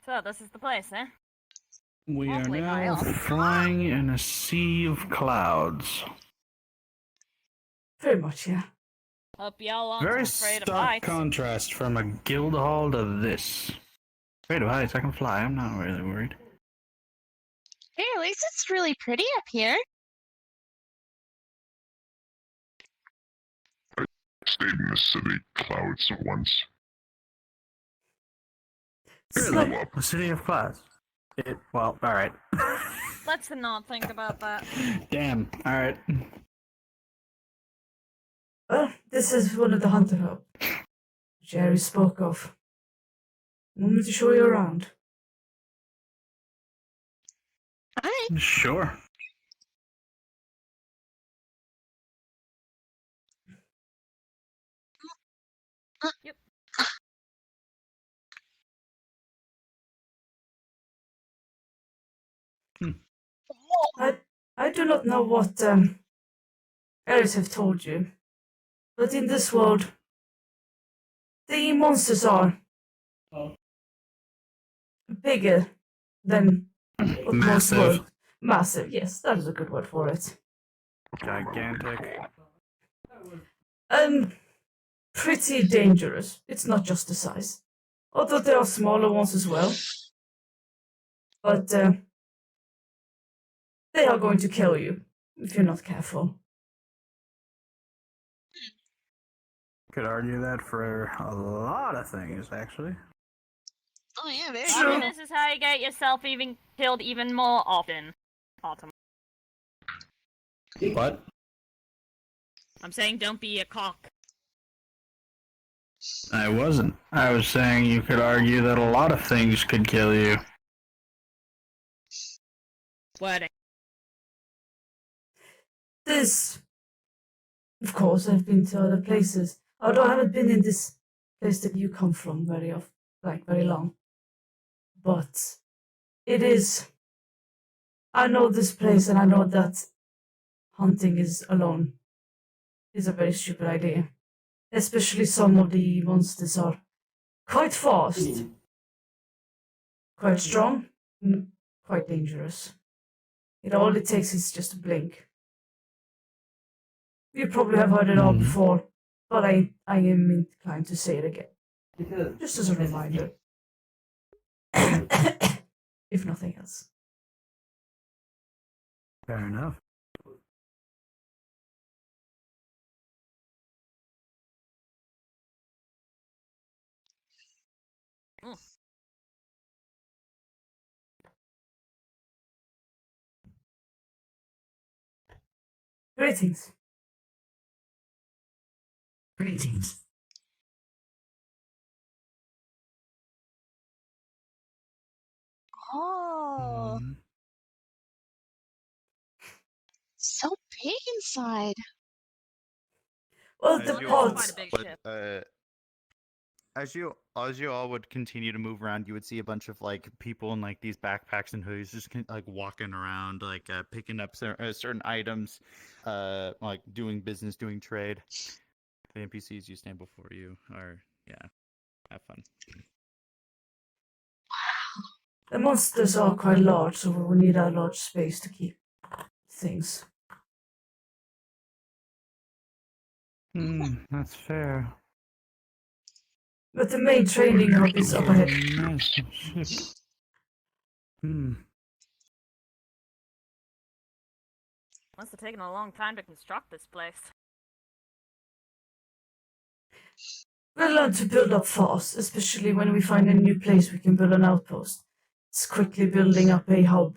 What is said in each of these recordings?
So this is the place, eh? We are Awfully high now up. flying in a sea of clouds. Very much, yeah. Hope y'all aren't Very afraid of stark heights. contrast from a guild hall to this. Afraid of heights, I can fly. I'm not really worried. Hey, at least it's really pretty up here. Stayed in the city clouds once. Really? A city of clouds. Well, alright. Let's not think about that. Damn, alright. Well, this is one of the hunter hub Jerry spoke of. Want me to show you around? Alright. Sure. Yep. I do not know what Eris have told you, but in this world, the monsters are bigger than what most Massive. world. Massive, yes, that is a good word for it. Gigantic. Pretty dangerous. It's not just the size. Although there are smaller ones as well. But they are going to kill you if you're not careful. Could argue that for a lot of things, actually. Oh yeah, very Sure. true. Maybe this is how you get yourself even killed even more often. Autumn. What? I'm saying don't be a cock. I wasn't. I was saying you could argue that a lot of things could kill you. Wording. This, of course, I've been to other places. Although I haven't been in this place that you come from very long. But it is. I know this place, and I know that hunting is alone is a very stupid idea. Especially some of the monsters are quite fast, quite strong, quite dangerous. All it takes is just a blink. You probably have heard it all before, but I am inclined to say it again. Just as a reminder. If nothing else. Fair enough. Greetings. Greetings. Oh, so big inside. Well, As the you all pods. Quite a big would, ship. as you all would continue to move around, you would see a bunch of like people in like these backpacks and hoodies just like walking around, like picking up certain items, like doing business, doing trade. The NPCs you stand before you are, yeah, have fun. The monsters are quite large, so we will need a large space to keep things. That's fair. But the main training hub is up ahead. Nice ship. Must have taken a long time to construct this place. We'll learn to build up fast, especially when we find a new place we can build an outpost. It's quickly building up a hub.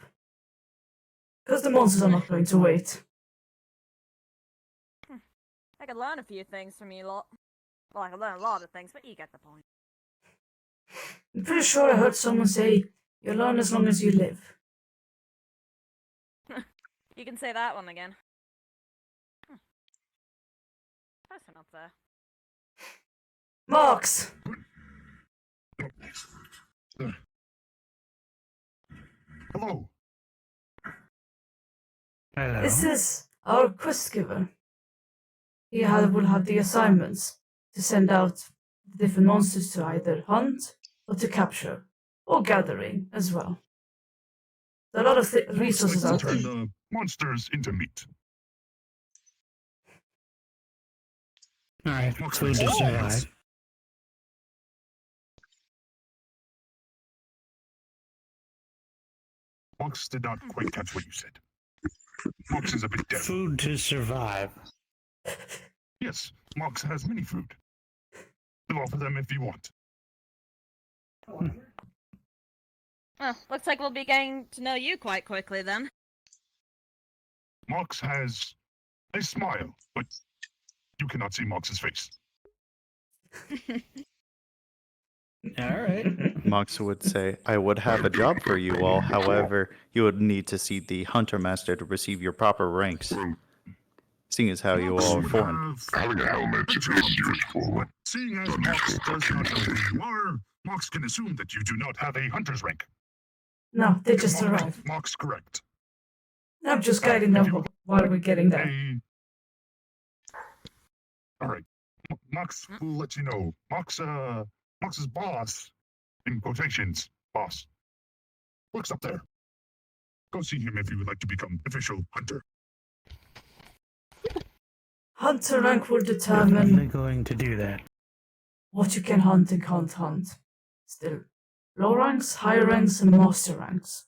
Because the monsters are not going to wait. I could learn a few things from you lot. Well, I could learn a lot of things, but you get the point. I'm pretty sure I heard someone say, you learn as long as you live. You can say that one again. Person up there. Marks! Hello. Hello. This is our quest giver. Will have the assignments to send out the different monsters to either hunt or to capture. or gathering as well. A lot of resources Let's out turn there. the monsters into meat. Alright, Mox food makes to sense. survive. Mox did not quite catch what you said. Mox is a bit deaf. Food to survive. Yes, Mox has many food. I'll offer them if you want. Well, looks like we'll be getting to know you quite quickly then. Mox has a smile, but you cannot see Mox's face. Alright. Mox would say, I would have a job for you all, however, you would need to see the Hunter Master to receive your proper ranks, seeing as how you Mox all are would foreign. have Having a helmet a is job for you, useful. but seeing as Mox does not know who you are, Mox can assume that you do not have a hunter's rank. No, they just Mox- arrived. Mox correct. I'm just guiding them while we're getting there. All right. Mox will let you know. Mox's boss, in quotations, boss, works up there. Go see him if you would like to become official hunter. Hunter rank will Definitely determine going to do that. what you can hunt and can't hunt. Still, low ranks, high ranks, and master ranks.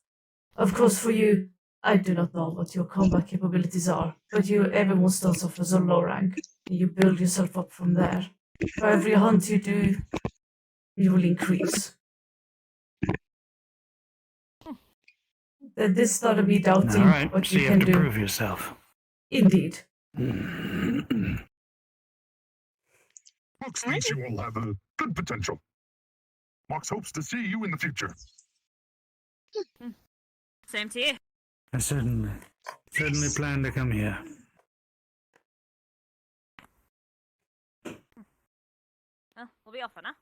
Of course, for you, I do not know what your combat capabilities are, but everyone starts off as a low rank, and you build yourself up from there. For every hunt you do, you will increase. This started me doubting Alright, what so you you can have to do. prove yourself. Indeed. Mox thinks you all have a good potential. Mox hopes to see you in the future. Same to you. I certainly plan to come here. Well, we'll be off for now.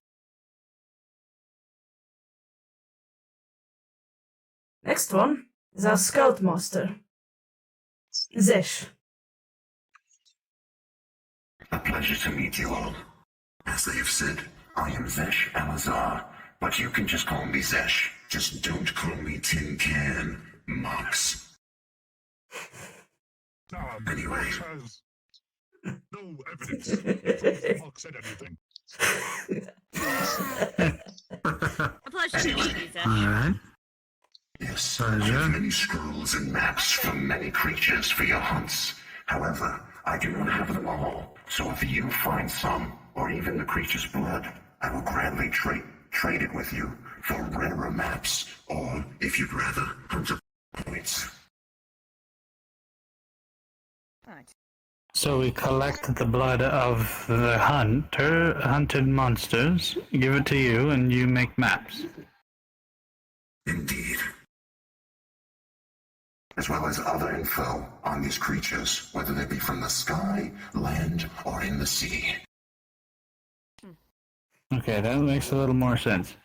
Next one is our scoutmaster, Zesh. A pleasure to meet you all. As they have said, I am Zesh Alazar, but you can just call me Zesh. Just don't call me Tin Can, Mox. Anyway. Mox has no evidence that Mox said anything. A pleasure to meet you, Zesh. Alright. Yes, I have many scrolls and maps from many creatures for your hunts. However, I do not have them all, so if you find some, or even the creature's blood, I will gladly trade it with you for rarer maps, or, if you'd rather, hunter points. Right. So we collect the blood of the hunted monsters, give it to you, and you make maps. Indeed. As well as other info on these creatures, whether they be from the sky, land, or in the sea. Okay, that makes a little more sense.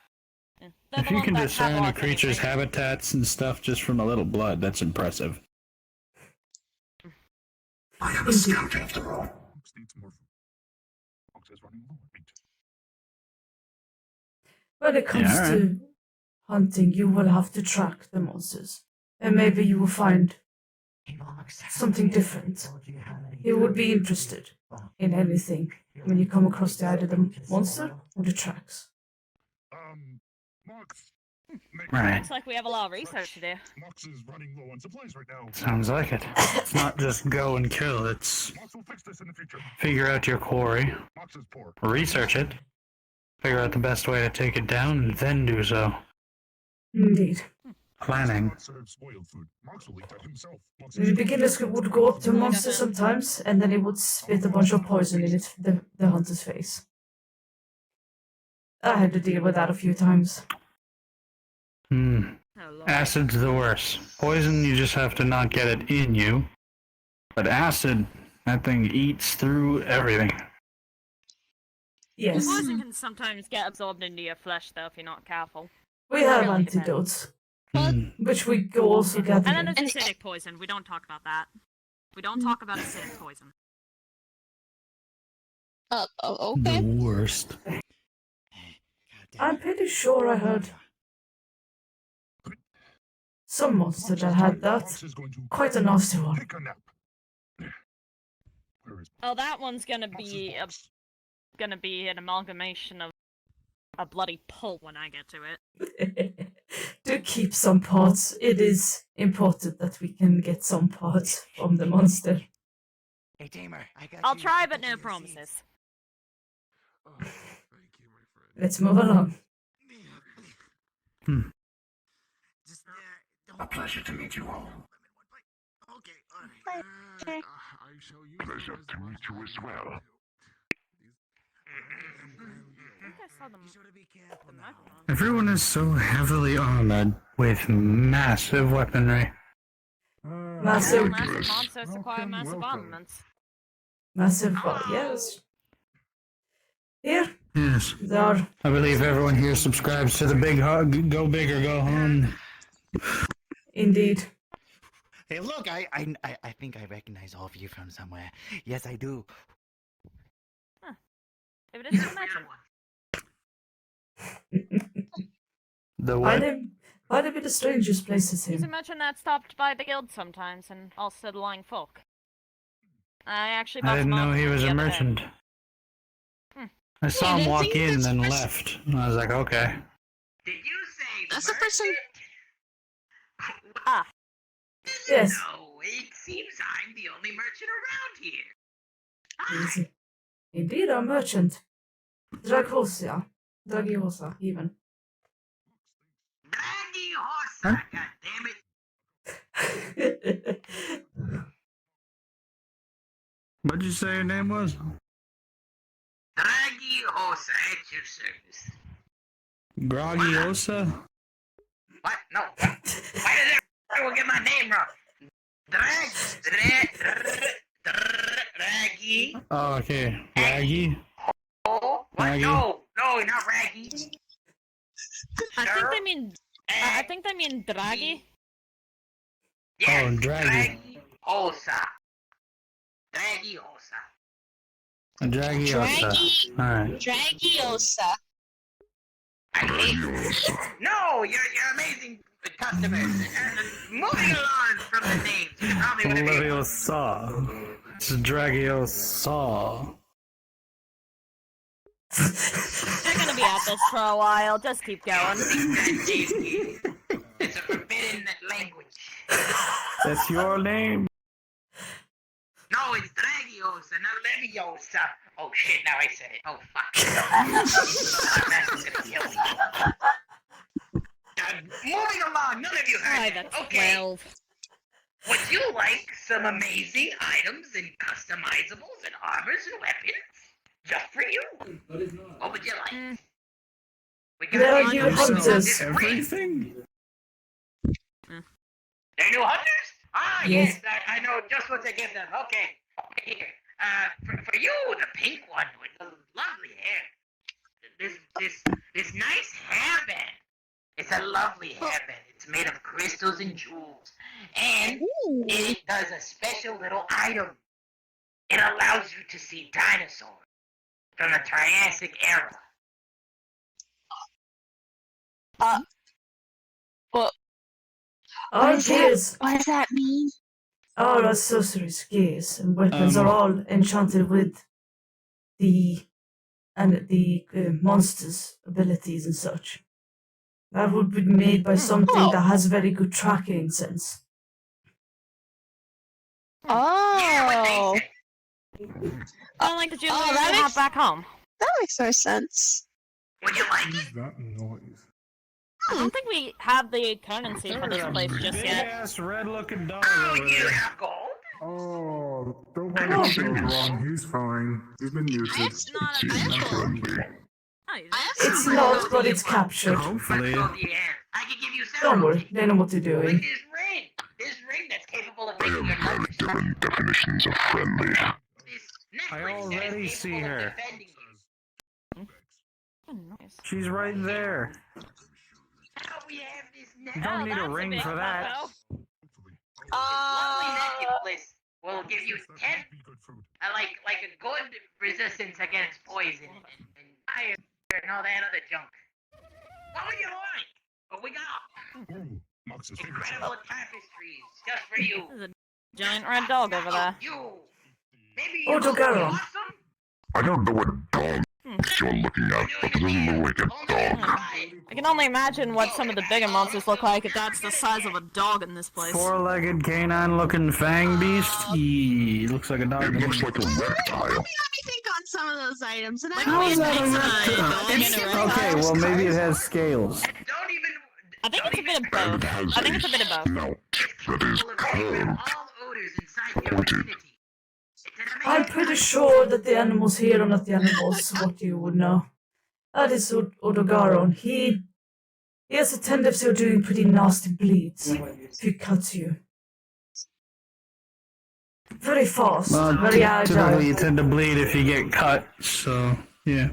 Yeah. If you can discern a creature's habitats and stuff just from a little blood, that's impressive. I am a scout after all. Mox needs more food. Mox is running low on meat. When it comes Yeah, to hunting, you will have to track the monsters. And maybe you will find something different. You would be interested in anything when you come across either the monster or the tracks. Mox. Right. Looks like we have a lot of research to do. Mox is running low on supplies right now. Sounds like it. It's not just go and kill, it's Mox will fix this in the future. figure out your quarry, Mox is poor. research it, figure out the best way to take it down, and then do so. Indeed. Planning. Mox serves spoiled food. Mox will eat that himself. Mox The beginners would go up to a monster sometimes, and then it would spit a bunch of poison in the hunter's face. I had to deal with that a few times. Oh, Lord. Acid's the worst. Poison, you just have to not get it in you. But acid, that thing eats through everything. Yes, Poison can sometimes get absorbed into your flesh, though, if you're not careful. we have Really depends. antidotes, Hmm. which we go also gather. And then there's acidic poison. We don't talk about that. We don't talk about acidic poison. Okay. The worst. I'm pretty sure I heard some monster that had that. Mox is going to Quite a nasty one. take a nap. Where is Oh, that one's Mox's box? gonna be an amalgamation of a bloody pulp when I get to it. Do keep some parts. It is important that we can get some parts from the monster. Hey, Tamer, I got I'll you try, a but bunch no of promises. seeds. Oh, thank you, my friend. Let's move along. Just, A don't pleasure to meet you all. Okay, alright. Okay. I shall use Pleasure them to meet you as well. I think I saw them. You should be careful the now. microphone. Everyone is so heavily armored with massive weaponry. Massive- Massive monsters require Welcome, massive welcome. armaments. Massive, yes. Here, Yes. there are. I believe everyone here subscribes to the Big Go Big or Go Home. Indeed. Hey, look, I think I recognize all of you from somewhere. Yes, I do. If it is to mention. The Why what? they be the strangest places He's a here? merchant that stopped by the guild sometimes and also the lying folk. I actually bought I didn't some know he armor was the a other day. merchant. Hmm. I saw Hey, him I walk think in, that's then the left. And I was like, okay. Did you say That's the person. merchant? Ah, Yes. No, it seems I'm the only merchant around here. Hi. Easy. Indeed, a merchant. Draghosia. Dragiosa, even. Draggy Hossa, goddammit. What'd you say your name was? Draggy Hossa at your service. Grogiosa? What? No. Why did everyone get my name wrong? Draggy. Oh, okay. Raggy? Oh, what? Raggy. No, not Raggy. I think Sir? they mean. I think they mean Draggy. Yes, Oh, Draggy. Draggy Hossa. Draggy Hossa. Dragiosa. Alright. Dragiosa. I hate No, you're amazing customers. Moving along from the names, you probably would have been Leviosa. It's Dragiosa. They're gonna be at this for a while. Just keep going. It's a forbidden language. That's your name? No, it's Dragiosa, not Leviosa. Oh shit, now I said it. Oh fuck. That's gonna kill me. Moving along, none of you heard Why, that. that's Okay. 12. Would you like some amazing items and customizables and armors and weapons? Just for you. What would you like? Mm. We There are got new new hunters. this ring. Everything? They're new hunters? Ah, Yes. yes, I know just what to give them. Okay, here. For you, the pink one with the lovely hair. This nice hairband. It's a lovely hairband. It's made of crystals and jewels. And Ooh. it does a special little item. It allows you to see dinosaurs from the Triassic era. Our does that- gears, What does that mean? our accessories, gears, and weapons are all enchanted with the monsters' abilities and such. That would be made by something Oh. that has very good tracking sense. Yeah, what Oh, they say. I like the jewelry Oh, we that have makes- back home. that makes more sense. Would you like Who's it? that noise? I don't think we have the currency for this place just Big yet. ass red looking dog Oh, over you there. have gold? Oh, don't I worry don't about see this. wrong. He's fine. He's been muted. It's not a Seems unfriendly. Oh, you I have It's some not, gold. but it's captured. Hopefully. Let's go to the end. I can give you several. Don't worry, they know what they're Like doing. this ring. This ring that's capable of I making your have very numbers. different definitions of friendly. This necklace I that is already capable see of her. defending you. Oh, nice. She's right there. Now we have this You necklace. don't Oh, need a that's a ring big for that. photo. Hopefully. This lovely necklace will give you That 10, would be good food. like a good resistance against poison and fire and all that other junk. What would you like? What we got? Ooh, Mox's favorite incredible tapestries just for you. There's a giant red dog over there. You. Maybe Oh, you Dogaro. want some? I don't know what dog you're looking at, but it doesn't look like a dog. I can only imagine what some of the bigger monsters look like if that's the size of a dog in this place. Four-legged canine-looking fang beast. He looks like a dog. It looks like a reptile. Let me think on some of those items. And How is that a reptile? Okay, well maybe it has scales. Don't even. I think it's a bit of both. It has I think it's a bit of both. snout that is curved. All odors inside your vicinity. It's an I'm amazing pretty sure that the animals here are not the animals, what you would know. That is Odogaro, and he has a tendency of doing pretty nasty bleeds if he cuts you. Very fast, very Typically agile. you tend to bleed if you get cut, so yeah.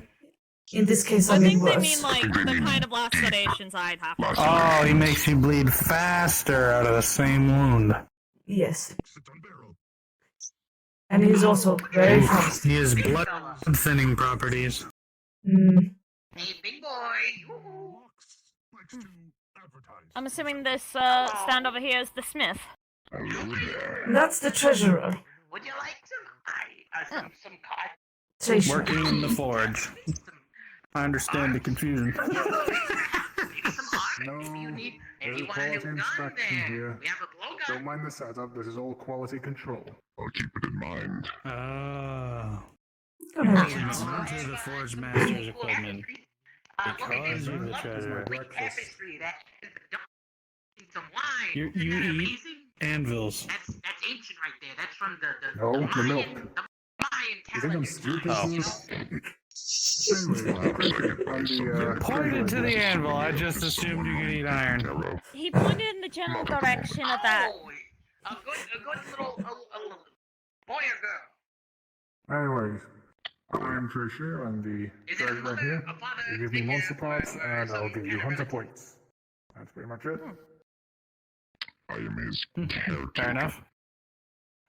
In this case, I I mean think they worse. mean like the kind of lacerations I'd have to. Oh, he makes you bleed faster out of the same wound. Yes, Sit on barrel. and he's also very fast. He has blood thinning properties. Mm. Hey, big boy. Yoo-hoo. Mox likes to advertise. I'm assuming this stand over here is the smith. Hello there. That's the treasurer. Would you like some cod? Treasure. Working in the forge. I understand the confusion. Maybe some art No, if you need. If there's you a want a new quality gun inspection there. here. We have a blowgun. Don't mind the setup, this is all quality control. I'll keep it in mind. Oh. Go ahead. Into the Forge Master's equipment. Look at Because this you're the lovely treasurer. tapestry. That is the dog. Need some wine. You Isn't that eat amazing? anvils. That's ancient right there. That's from the No, the Mayan, milk. the Mayan You think I'm calendar stupid? times, you know? Anyway, on the, Pointed to the anvil, I just assumed you could eat iron. Arrow. He pointed in the general direction of that. Oh, a good little boy or girl. anyways, I'm Trisha, I'm the Is it a treasurer mother, here. a father, You give me figure, monster parts, or and I'll some give you kind of 100 relative? points. That's pretty much it. I am his Fair caretaker. enough.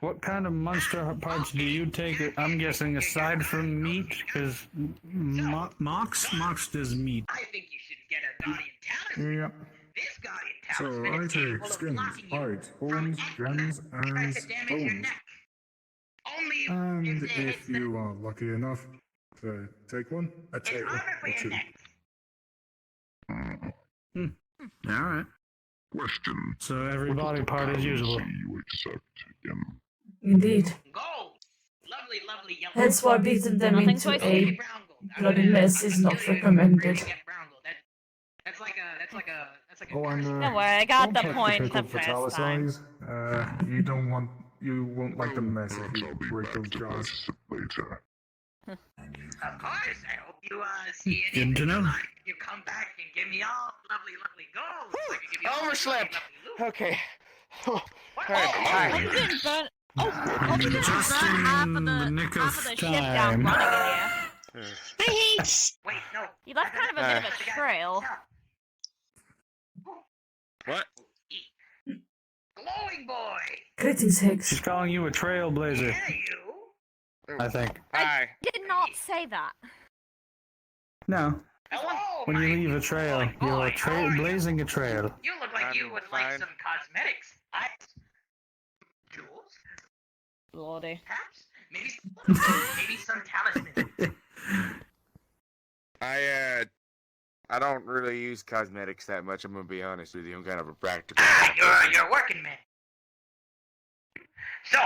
What kind of monster parts do you take? I'm guessing aside from meat, because Mox does meat. I think you should get a guardian talisman. Yep. This guardian So talisman I is capable take of skins, blocking you hides, from horns, anything gems, that tries and to damage your bones. neck. Only And if it if hits you are lucky enough to take one, a it's tail armor for or your two. neck. Alright. Question. So every body part is usable. Do you accept him? Indeed. Gold. Lovely, lovely yellow. Hence why beating them Nothing into twisted. a Brown gold. bloody mess is not recommended. That's like a. Oh, and Don't worry, I got don't the touch point pickle the for first time. talicized. You won't like the mess if Perhaps you I'll be break back those to jars. visit later. Of course, I hope you see Good anything to know. you like. You come back and give me all lovely, lovely gold. So I can give you all Overslept. lovely loot. Okay. What? Alright, Hope hi. you didn't burn. Oh, hope you didn't Just burn half of in the the nick half of of the ship down time. running in here. Wait, no. You left kind of a bit of a trail. What? Glowing boy. Greetings, Higgs. She's calling you a trailblazer, Yeah, you. I think. Hi. Did not say that. No, Hello, when you my leave a trail, glowing you're boy. How are you? blazing a trail. You look like you I'm would like fine. some cosmetics. Jewels, Lordy. perhaps? Maybe some talisman. I don't really use cosmetics that much. I'm gonna be honest with you. I'm kind of a practical. You're a working man. So,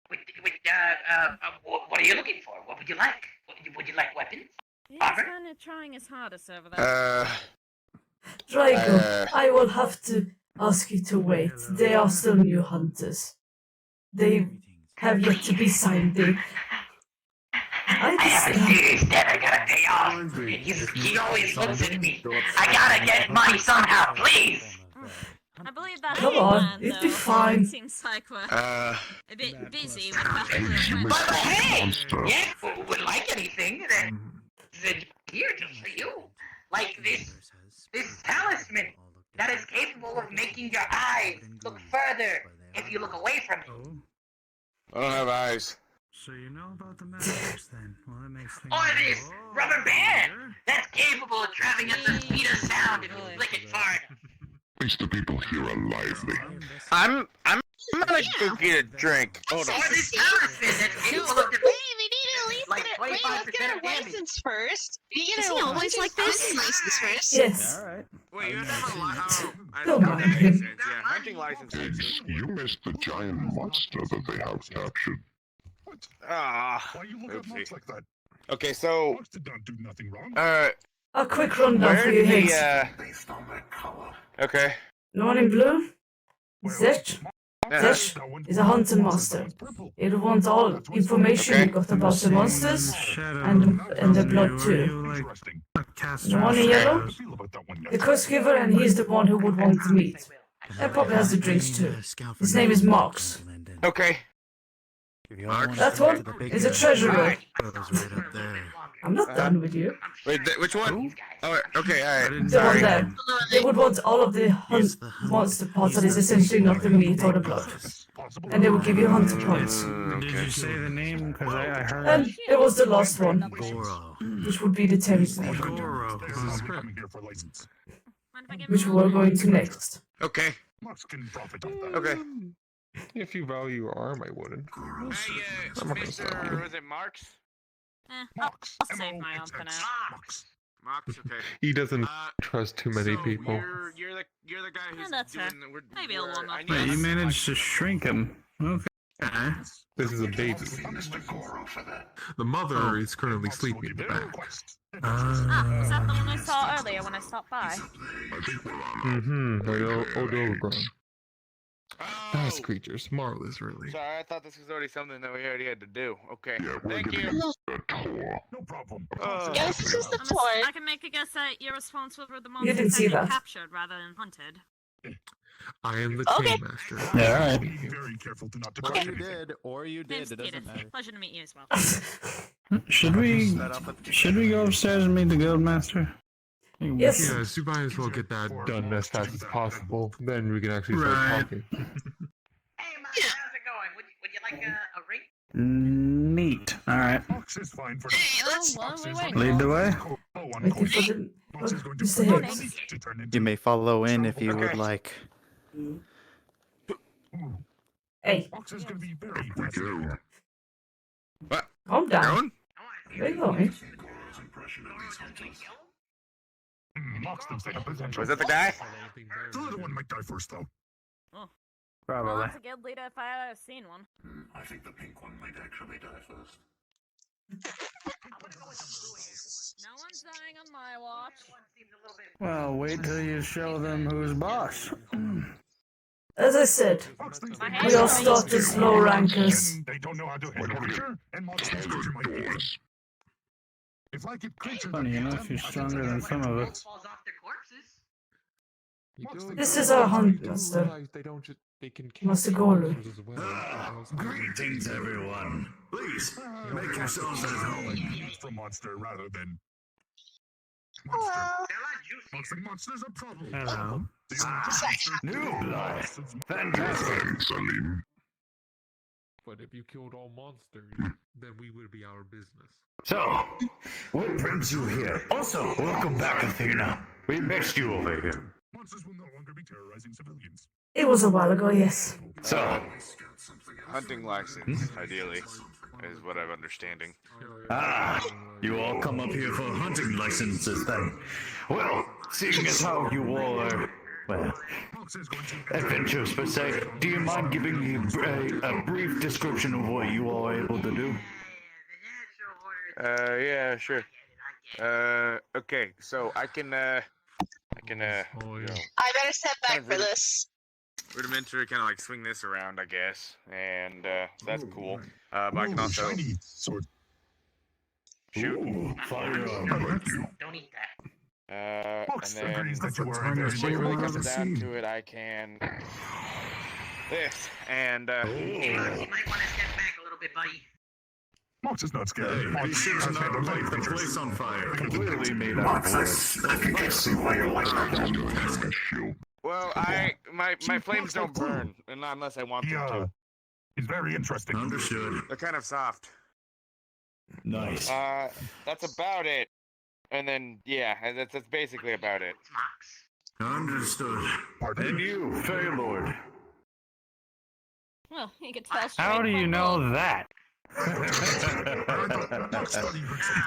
what are you looking for? What would you like? Would you like weapons? He's Armor? kind of trying his hardest over there. Drago, I will have to ask you to wait. They are still new hunters. They have yet to be signed. I have a serious debt I gotta pay off. And he always looks at me. I gotta get money somehow, please. I believe that's Come the on, plan, it'd though. be fine. It seems like we're a bit busy with possibly But hey, yeah, would like anything that's here just for you. Like this talisman that is capable of making your eyes look further if you look away from it. Oh, I don't have eyes. so you know about the metaverse then? Well, that makes things. Or this Oh, rubber band there. that's capable of traveling at the speed of sound if you flick it hard. least the people here are lively. I'm gonna go get a drink. Hold on. Or this elephant that's No, capable of wait, we need to at least like get a, wait, let's 25% get of a damage. license first. We get Is a he always like this? hunting license first. Yes. Alright. Wait, you have a I Don't that mind makes him. sense. Yeah, hunting licenses. You missed the giant monster that they have captured. What? Ah. Why you look at Oopsie. Mox like that? Okay, so Mox did not do nothing wrong. A quick rundown for where you, the Higgs. Based on their color. okay. The one in blue? Well, Zech Uh-huh. Zech is a hunter master. It wants all information Okay. you got about the monsters Shadow. and the blood Are too. you like Interesting. a caster? The one in yellow? How do you feel about that one The yet? quest giver, and he's the one who would want the meat. And probably has the drinks too. His name is Mox. Okay. That one is a treasurer. Right. Right up there. I'm not done with you. Wait, which one? Oh, okay, alright. The one Sorry. there. They would want all of the monster parts that is essentially not the meat or the blood. Possible. And they will give you hunter points. Did you say the name? Because I heard. And it was the last one, Goro. which would be the territory, Goro. Coming here for license. Mind if I give which him we're a- going to next. Okay. Mox can profit off that. Okay. If you value your arm, I wouldn't. Hey, I'm not gonna stop Mr. you. Was it Marks? I'll Mox. save my arm for M-O-X-X. now. Mox. Marks, okay. He doesn't Uh, trust too many so people. You're the guy who's that's doing fair. we're, Maybe I'll warm I up need Wait, you a- managed to shrink him. Okay. This is a baby. Mr. Goro for that. The mother is currently Mox will sleeping in give the you a back. request. Ah, is that the one I saw earlier when I stopped by? I think we're on. Mm-hmm. Like old overgrown. Oh, Nice creatures. Marvelous, really. sorry, I thought this was already something that we already had to do. Okay. Yeah, we're Thank giving you. you a tour. No problem. Oh. Yeah, this is just the I'm tour. I can make a guess that you're responsible for the You monsters didn't see that that. get captured rather than hunted. I am the Okay. chain master. Yeah, alright. Be very careful to not Or touch you anything. did, or you did. Name's It doesn't Edith. matter. Pleasure to meet you as well. Should we? Set up a- Should we go upstairs and meet the guildmaster? Yes. Yes, you might as well get that done as fast as possible. Then we can actually start Right. talking. Hey, Mox, how's it going? Would you like a ring? Neat. All right. Mox is fine for Hey, now. let's- Well, Mox we is wait. on Lead the way. Waiting for the Mox is going to Mr. find Higgs. Mox to turn into. You may follow in if you would Okay. like. Hey, Mox is going to be very fascinating. What? calm down. Going? Where are you going? Goro's impression of these hunters. Mox thinks they have potential. Was that the guy? The little one might die first, though. Well, Probably. that's a guild leader if I had ever seen one. I think the pink one might actually die first. No one's dying on my watch. Well, wait till you show them who's boss. As I said, Mox thinks My they hands we all are start as low rankers. And they don't know how to handle creature, and Mox thinks creature might be good. If I get creature Funny that enough, beats you're them, I can stronger take than them some like of a us. Falls off their corpses. This is our hunt, Master. They don't just they can Master Goro. as well. Greetings, everyone. Please, make yourselves at home. From monster rather than Hello. They're not juicy. monster. Monsters are problem. Hello. New blood. Fantastic. Salim. But if you killed all monsters, then we would be our business. So, what brings you here? Also, welcome back, Athena. We missed you over here. Monsters will no longer be terrorizing civilians. It was a while ago, yes. So, Hunting license, ideally, is what I'm understanding. you all come up here for hunting licenses then. Well, seeing as how you all are, well, Mox is going to adventurous per se, do you mind giving me a brief description of what you all are able to do? Yeah, sure. Okay, so I can, you know, I better step back Kind of for this. rudimentary kind of like swing this around, I guess, and so that's cool. But I can also shiny sword. shoot. Ooh, firearm. Don't eat that. And Mox then agrees that you are time very to if see it much really one comes of the down scene. to it, I can this and Hey, Mox, you might want to step back a little bit, buddy. Mox is not scared. Mox He seems has not handled light many the creatures. place on fire. Completely made out of wood. I think I see why you like that. well, my flames don't burn unless I want them Yeah, to. he's very interesting. Understood. They're kind of soft. Nice. That's about it. And then yeah, that's basically about it. It's Mox. Understood. Pardon? And you, Fey Lord. Well, you could tell. How do you know that?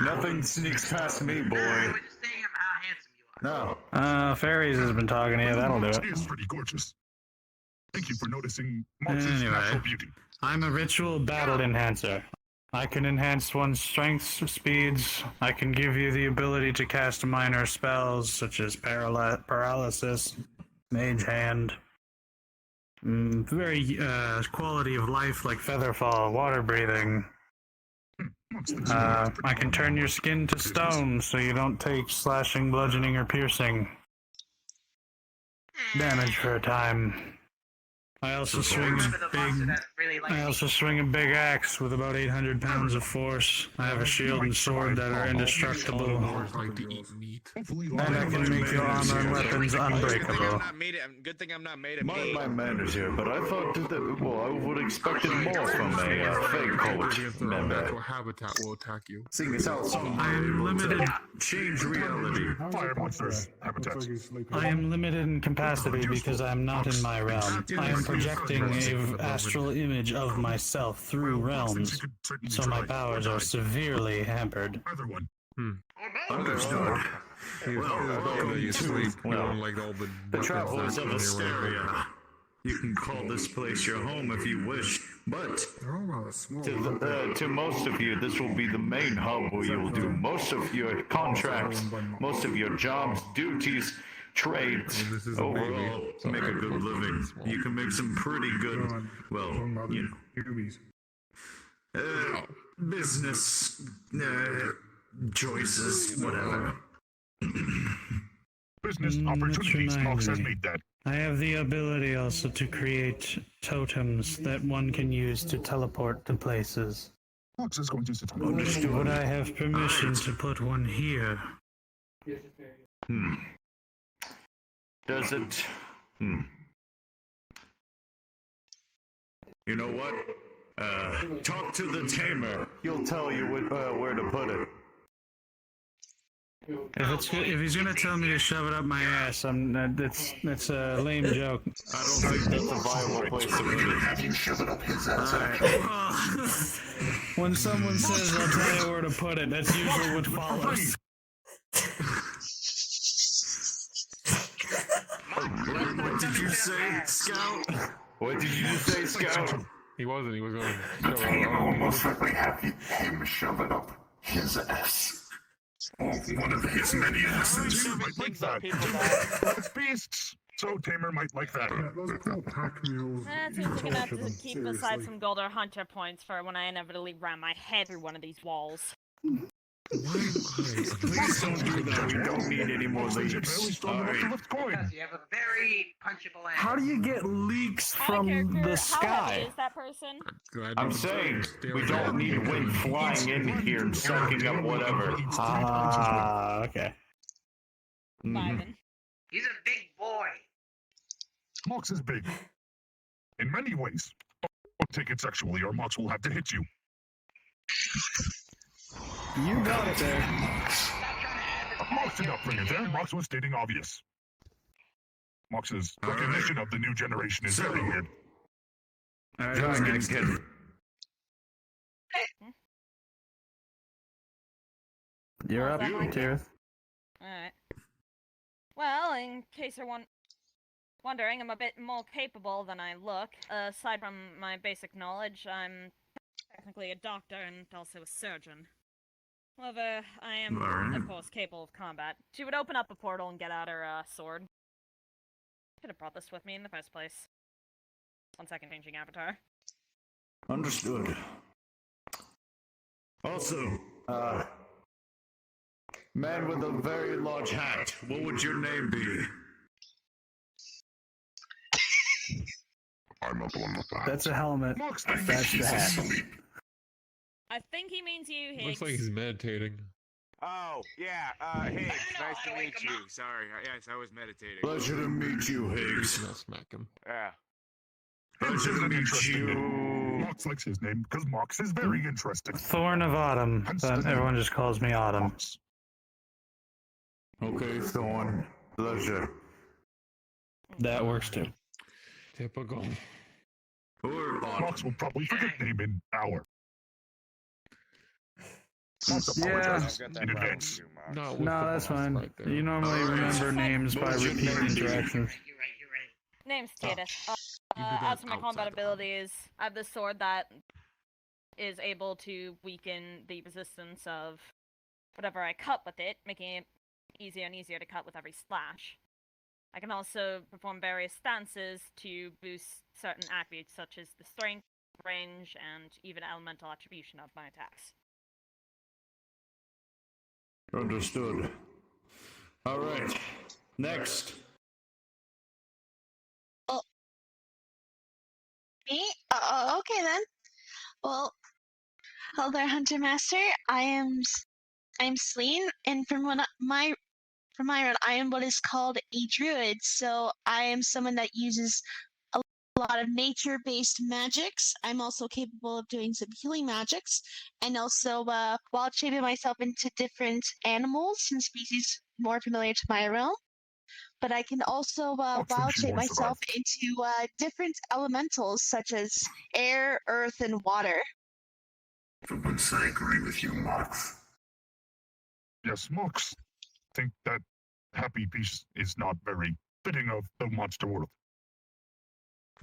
Nothing sneaks past me, boy. We're just saying how handsome you are. No. Fairies has been talking to you. That'll do it. She is pretty gorgeous. Thank you for noticing Mox's natural Anyway, beauty. I'm a ritual battle enhancer. I can enhance one's strengths, speeds. I can give you the ability to cast minor spells such as paralysis, mage hand, very quality of life like featherfall, water breathing. Mox thinks you are pretty I can turn your skin to stone so you don't take slashing, bludgeoning, or piercing damage for a time. I also swing Remember the a monster big. that really likes I also swing a big axe with about 800 pounds of force. I have a shield and sword that are indestructible, Lords like to eat meat. Hopefully, and I can make your armor and weapons unbreakable. Good thing I'm not made of Mind meat. my manners here, but I thought that, well, I would have expected more from a Fey cult Against their member. natural habitat will attack you. Seeing as how some I am limited. change reality. fire monsters habitats. I am limited in capacity because I am not in my realm. I am projecting an astral image of myself through realms, so my powers are severely hampered. Either one. Understood. Welcome You to, sleep, well, like all the the weapons travelers that of come your way. Asteria. You can call this place your home if you wish, but They're all rather small. to most of you, this will be the main hub where you will do most of your contracts, most of your jobs, duties, trades. This is a Overall, baby. make a good living. You can make some pretty good, well, you know, business choices, whatever. Business Let's opportunities. remind Mox has me. made that. I have the ability also to create totems that one can use to teleport to places. Mox is going to sit on Would I have permission to put one here? Does it? You know what? Talk to the tamer. He'll tell you where to put it. If he's gonna tell me to shove it up my ass, that's a lame joke. I don't think that's a viable place to put it. Have you shove it up his ass? When someone says I'll tell you where to put it, that's usually what follows. What did you say, Scout? What did you say, Scout? He wasn't. He was going. Almost let me have him shove it up his ass. One of his many asses. Tamer might like that. It's beasts, so Tamer might like that. That seems like enough to keep aside some gold or hunter points for when I inevitably ram my head through one of these walls. Please don't do that. We don't need any more Barely leaks. strong enough to lift coin. Because you have a very punchable ass. How do you get leaks Hi, from character. the How sky? heavy is that person? I'm saying we don't need wind flying in here and sucking up whatever. Ah, okay. Lyman. He's a big boy. Mox is big. In many ways. Don't take it sexually or Mox will have to hit you. You got it there. Mox did not bring it there. Mox was stating obvious. Mox's recognition of the new generation is very weird. Alright, Just next. kidding. You're up, Tirith. Alright. Well, in case you're wondering, I'm a bit more capable than I look. Aside from my basic knowledge, I'm technically a doctor and also a surgeon. However, I am, of course, capable of combat. She would open up a portal and get out her sword. Could have brought this with me in the first place. 1 second, changing avatar. Understood. Also, man with a very large hat, what would your name be? I'm not the one with that. That's a helmet. Mox That's thinks the he's hat. asleep. I think he means you, Higgs. Looks like he's meditating. Oh, yeah, Higgs, nice to meet you. Sorry, yes, I was meditating. Pleasure to meet you, Higgs. I'll smack him. Yeah. Pleasure to meet you. Mox likes his name because Mox is very interesting. Thorn of Autumn, but everyone just calls me Autumn. Mox. Okay, Thorn. Pleasure. That works too. Typical. Or Mox will probably forget name in an hour. Mox Yeah. apologizes in advance. Not with No, the that's boss fine. right there. You normally remember names by Bullshit repeat name. interactions. You're right. Name's Titus. You do that As for my outside combat the battle. abilities, I have this sword that is able to weaken the resistance of whatever I cut with it, making it easier and easier to cut with every slash. I can also perform various stances to boost certain attributes such as the strength, range, and even elemental attribution of my attacks. Understood. All right. Next. Me? Okay then. Well, hello there, Hunter Master. I'm Celine, and from my run, I am what is called a druid. So I am someone that uses a lot of nature-based magics. I'm also capable of doing some healing magics, and also wild shaping myself into different animals and species more familiar to my realm. But I can also wild shape myself into different elementals such as air, earth, and water. For once, I agree with you, Mox. Yes, Mox. Think that happy piece is not very fitting of the monster world.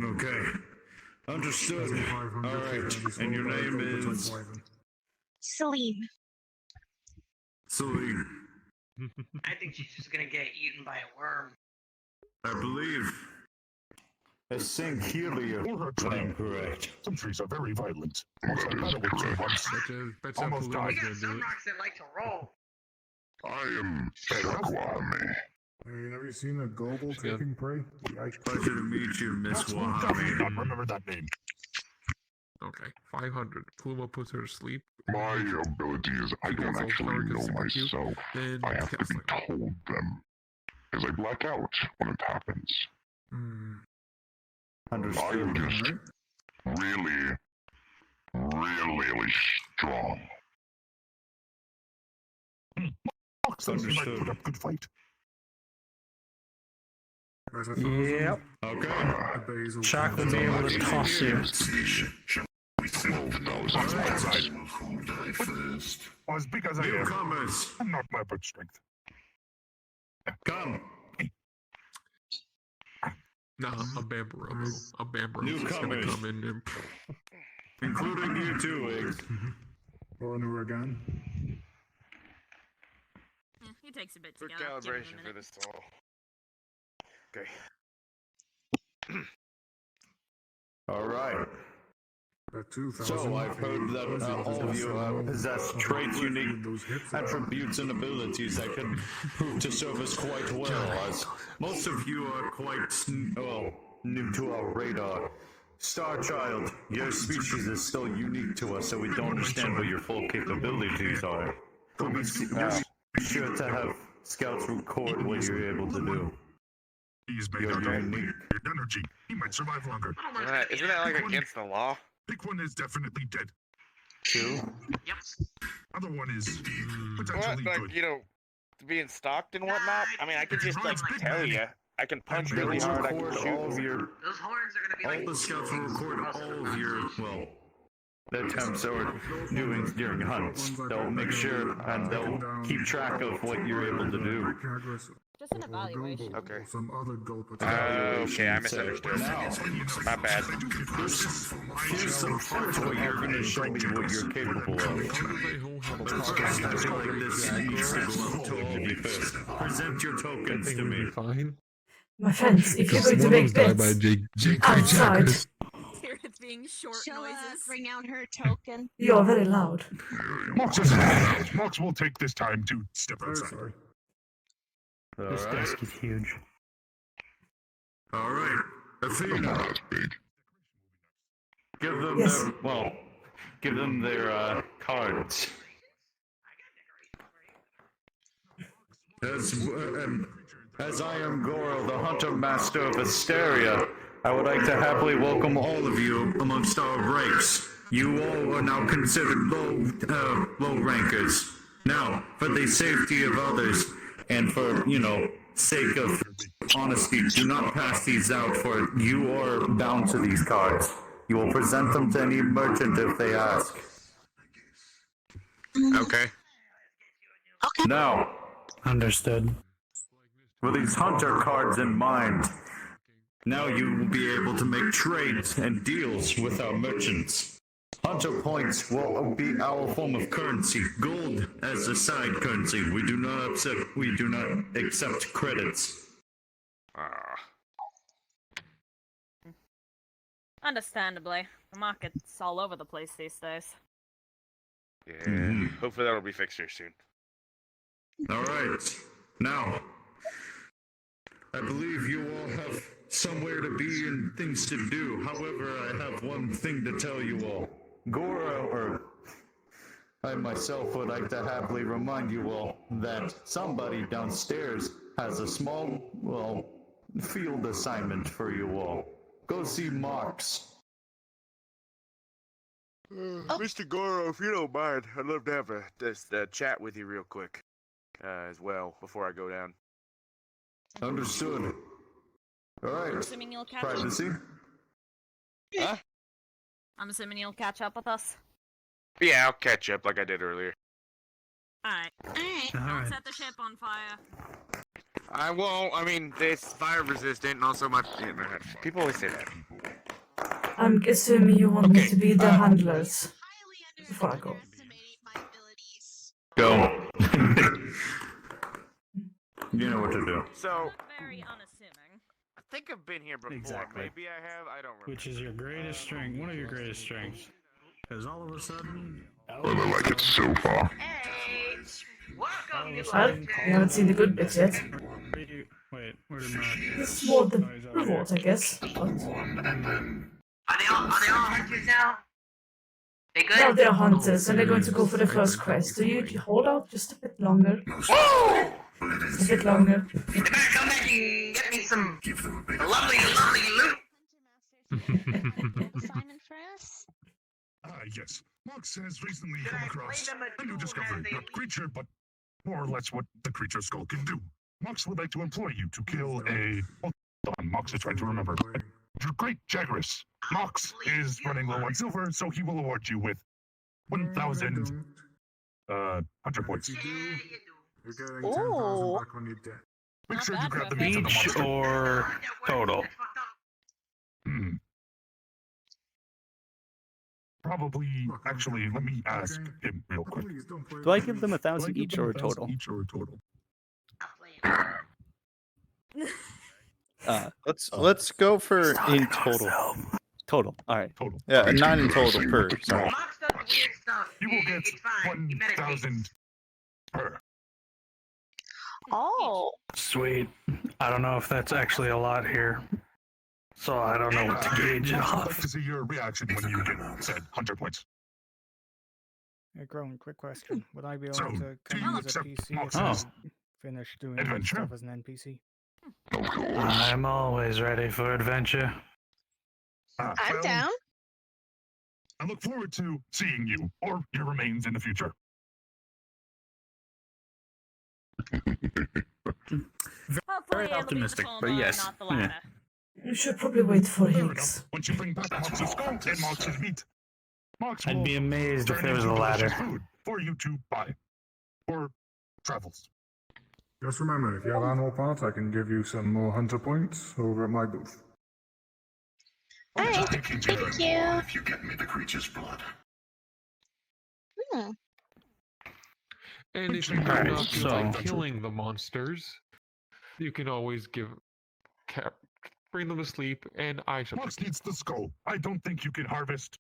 Okay. Understood. All right. And your name is Celine. Celine. I think she's just gonna get eaten by a worm. I believe. Singular. Or her I tree. am correct. Some trees are very violent. Mox had battle with two once. Bet Almost Palooma's died. We got gonna do some it. rocks that like to roll. I am Wahame. Hey, have you seen a global Yeah. taking prey? Pleasure to meet you, Miss Mox will definitely not Wahame. remember that name. Okay, 500. Pluma puts her to sleep. My ability is I She don't gets all actually dark and know super cute. myself. Then I have to be Tesla. told them. As I black out when it happens. I am Understood. just really, really strong. Mox thinks he might Understood. put up good fight. Yep. Okay. Shock would be able to toss you. 12,000 who die first. As big as I am, Newcomers, I'm not my but strength. come. Nah, a Bamborobo. A Bamborobo's just gonna Newcomers. come in and Including you too, Wiggs. Or new again. He takes a bit to For get up. Give him a calibration for minute. this soul. Okay. All right. At 2,000. So I've heard that all of you possess traits, unique attributes, and abilities that can prove to serve us quite well, as most of you are quite, new to our radar. Starchild, your species is still unique to us, so we don't understand what your full capabilities are. We'll be sure to have scouts record what you're able to do. He's made You're out of unique. weird energy. He might survive longer. Isn't that like against the law? Big one is definitely dead. Two. Yep. Other one is What? potentially Like, good. you know, being stalked and whatnot? I mean, I could just, like, Big tell man. you. I can punch They really will hard, I can record all of shoot. your Those horns are gonna be all like. the scouts will record all of your, the attempts or doings during hunts. They'll make sure and they'll keep track of what you're able to do. Just an evaluation. Okay. Some other gulp Okay, I misunderstood. Now, My bad. here's some parts where you're going to show me what you're capable of. They who have a I feel like this needs to go up to all of you first. Present your tokens to me. fine. My friends, if you're going to One make of them died by bets J.K. outside, Jackers. Hear it being short She'll noises. bring out her token. you are very loud. Mox isn't loud. Mox will take this time to step Very outside. sorry. This desk is huge. All right, Not Athena, as big. give them Yes. give them their cards. As I am Goro, the Hunter Master of Asteria, I would like to happily welcome all of you amongst our ranks. You all are now considered low rankers. Now, for the safety of others, and for, sake of honesty, do not pass these out, for you are bound to these cards. You will present them to any merchant if they ask. Okay. Now, understood. With these hunter cards in mind, now you will be able to make trades and deals with our merchants. Hunter points will be our form of currency. Gold as a side currency. We do not accept credits. Understandably, the market's all over the place these days. Yeah. Hopefully that'll be fixed here soon. Alright. Now, I believe you all have somewhere to be and things to do. However, I have one thing to tell you all. Gora, or I myself would like to happily remind you all that somebody downstairs has a small, field assignment for you all. Go see Marks. Mr. Goro, if you don't mind, I'd love to have a chat with you real quick as well before I go down. Understood. Alright. Assuming you'll catch up. Privacy? Huh? I'm assuming you'll catch up with us. Yeah, I'll catch up like I did earlier. Alright. Don't set the ship on fire. I won't. I mean, it's fire resistant, and also my people always say that. I'm assuming you want me to be the handlers before I go. Go. You know what to do. So, Very unassuming. I think I've been here before. Exactly. Maybe I have. I don't remember. Which is your greatest strength, one of your greatest strengths. Because all of a sudden... Well, I like it so far. Hey, welcome, you Well, we haven't seen the good bits yet. Wait, where did my... This is more the reward, I guess. But Are they all hunters now? They good? now they're hunters, and they're going to go for the first quest. So you hold out just a bit longer. A bit longer. You better come back and get me some lovely loot. Assignment for us? Yes. Mox has recently Should come I across explain them a new to discovery. as they Not leave? creature, but more or less what the creature skull can do. Mox would like to employ you to kill a... Hold on, Mox is trying to remember. A great Jagras. Mox is running low on silver, so he will award you with 1,000 hunter points. If you do, you're getting Ooh. 10,000 back when you dead. Make Not sure you bad grab for the a meat of the Each monster. or total? Hmm. Probably, actually, let me ask him real quick. Please don't play Do I with give me. them Do I 1,000 give each them or a 1,000 total? Each or a total? Let's go for in total. Total. All right. Total. Yeah, 9 in total per. Sorry. Mox does weird stuff. You will get It's fine. He meditates. 1,000 per. Oh. Sweet. I don't know if that's actually a lot here. So I don't know what to gauge it Mox would like off. to see your reaction when you get said hunter points. Hey, Grown, quick question. Would I be able So, to do come you in as a accept PC if Mox's I finish doing adventure? stuff as an NPC? I'm always ready for adventure. I'm well, down. I look forward to seeing you or your remains in the future. Hopefully it'll optimistic, be the but former, yes, not the yeah. latter. You should probably wait for Fair Higgs. enough. Once you bring back Mox's skull and Mox's meat, Mox I'd will be amazed if turn it was the into delicious latter. food for you to buy for travels. Just remember, if you have animal parts, I can give you some more hunter points over at my booth. Alright, Thank you, thank Jared. you. If you get me the creature's blood. Hmm. And if you do Alright, not feel so- like killing the monsters, you can always bring them to sleep, and I shall. Mox needs the skull. I don't think you can harvest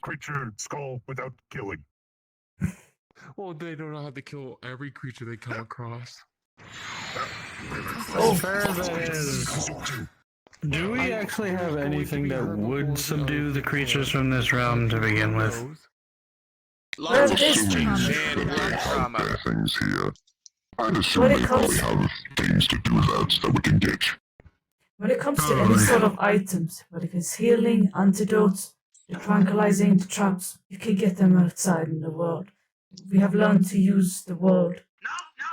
creature skull without killing. Well, they don't have to kill every creature they come across. As fair as that is, do we actually have anything that would subdue the creatures from this realm to begin with? Lots of this shootings time. and trauma. things here. I'd assume When it comes- have things to do that we can get. When it comes to any sort of items, whether it's healing, antidotes, the tranquilizing, the traps, you can get them outside in the world. We have learned to use the world, No,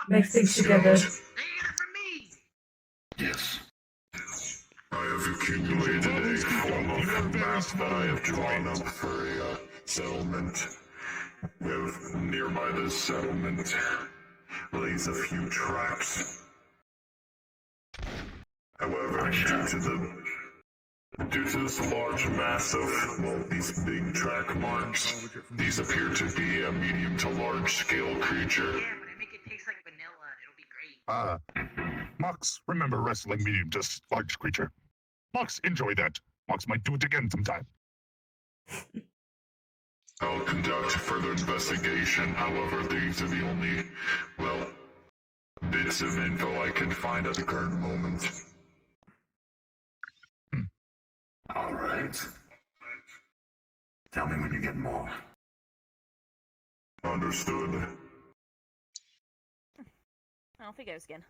make things together. they get it from me. Yes. accumulated a form of map that I have drawn up for a settlement. With nearby this settlement lays a few traps. However, due to this large mass of, well, these big track marks, these appear to be a medium to large scale creature. Yeah, but I make it taste like vanilla. It'll be great. Mox, remember wrestling medium to large creature. Mox, enjoy that. Mox might do it again sometime. I'll conduct further investigation. However, these are the only, well, bits of info I can find at the current moment. All right. Tell me when you get more. Understood. Off he goes again.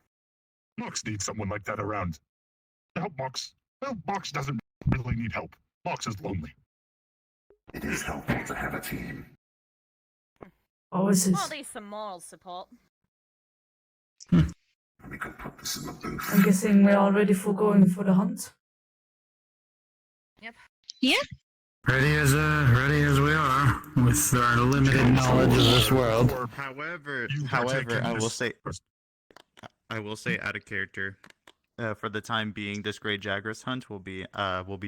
Mox needs someone like that around. To help Mox. Well, Mox doesn't really need help. Mox is lonely. It is helpful to have a team. Oh, is Well, at this? least some moral support. We could put this in the booth. I'm guessing we're all ready for going for the hunt. Yep. Yeah. Ready as we are, with our limited knowledge of this world. However, You partake however, in I will this say, first. out of character, for the time being, this Grey Jagras hunt will be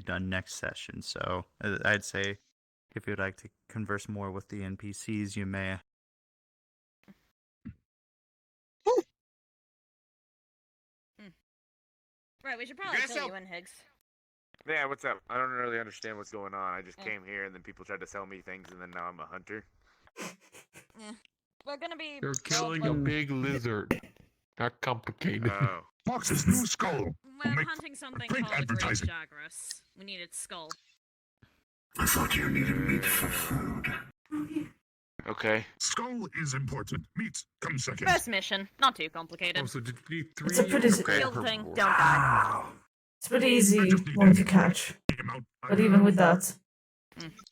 done next session. So I'd say, if you'd like to converse more with the NPCs, you may. Right, we should probably guys fill help- you in, Higgs. Yeah, what's up? I don't really understand what's going on. I just came here and then people tried to sell me things and then now I'm a hunter. Yeah. We're gonna be... You're killing a big lizard. Not complicated. Oh. Mox's new skull. will We're make hunting something great called a Great advertising. Jagras. We need its skull. I thought you needed meat for food. Okay. Skull is important. Meat comes second. First mission, not too complicated. Oh, so did you need 3? It's a pretty. Kill the thing, don't die. It's pretty easy one to catch. But even with that,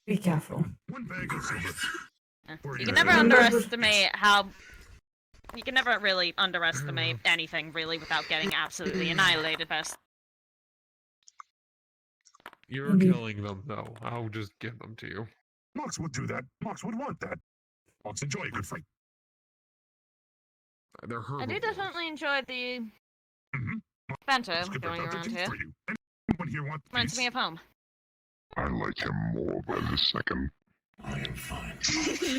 be careful. One bag of silver. You can never underestimate how... You can never really underestimate anything, really, without getting absolutely annihilated first. You're Mhm. killing them, though. I'll just give them to you. Mox would do that. Mox would want that. Mox enjoy a good fight. They're I do herbivores. definitely enjoy the Mhm. banter Skipper going got the around teeth here. for you. Anyone here want Reminds peace? me of home. I like him more by the second. I am fine.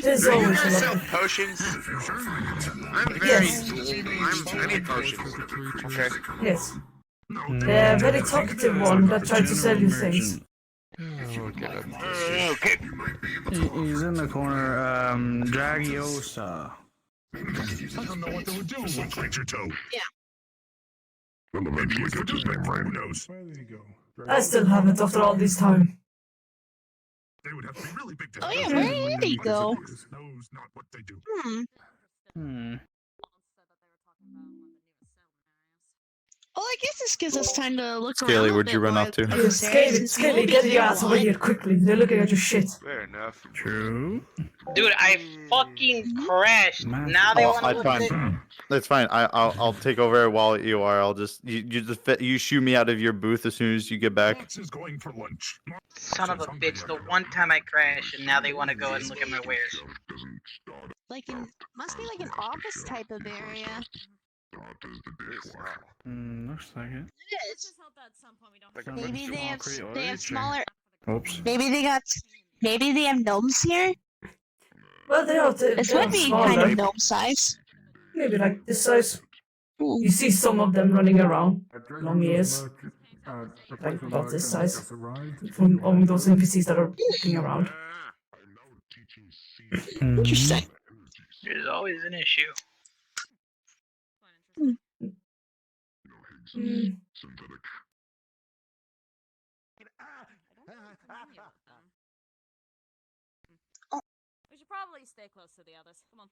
There's Do you always a guys lot sell of. potions? I'm very... Yes. I need potions. Okay. Yes. No, The very talkative one that tried to sell you things. Look at him. Okay. He's in the corner. Dragiosa. I don't know what they would do with creature toe. Well, Maybe eventually we get could his just name make right. who knows? Well, there you go. I still haven't after all this time. They would have to be really big to Oh have yeah, those where things. did he But go? Fox knows not what they do. Hmm. Well, I guess this gives us time to look around. Scaly, a where'd you bit run while off to? the Okay, others there, since we Scaly, won't be get your here ass over long. here quickly. They're looking at your shit. Fair enough. True. Dude, I fucking crashed. Now they Oh, want to I look found- at it. That's fine. I'll take over while you are. I'll just you shoo me out of your booth as soon as you get back. Mox is going for lunch. Mox Son of is a hungry bitch, like the a one time I crashed and now they want to go and look at my wares. Like in, must be like an office type of area. Looks like it. It is. Like a Maybe they have Concrete they have order, smaller. Oops. Maybe they have gnomes here. Well, they are. This They are would be smaller. kind of gnome size. Maybe like this size. Hmm. You see some of them running around. Long ears. Like Like about this size. From those NPCs that are walking around. Interesting. There's always an issue. Hmm. We should probably stay close to the others. Come on.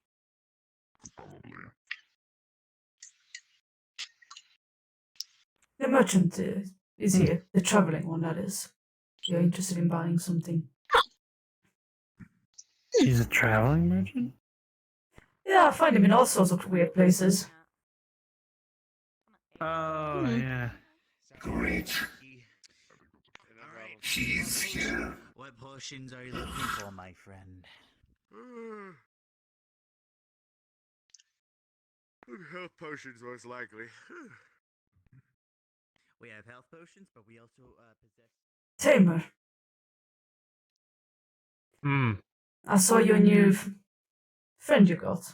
The merchant is here. The traveling one, that is. You're interested in buying something. He's a traveling merchant? Yeah, I find him in all sorts of weird places. Oh, yeah. Great. He's here. What potions are you looking for, my friend? Health potions, most likely. We have health potions, but we also possess. Tamer, Hmm. I saw your new friend you got.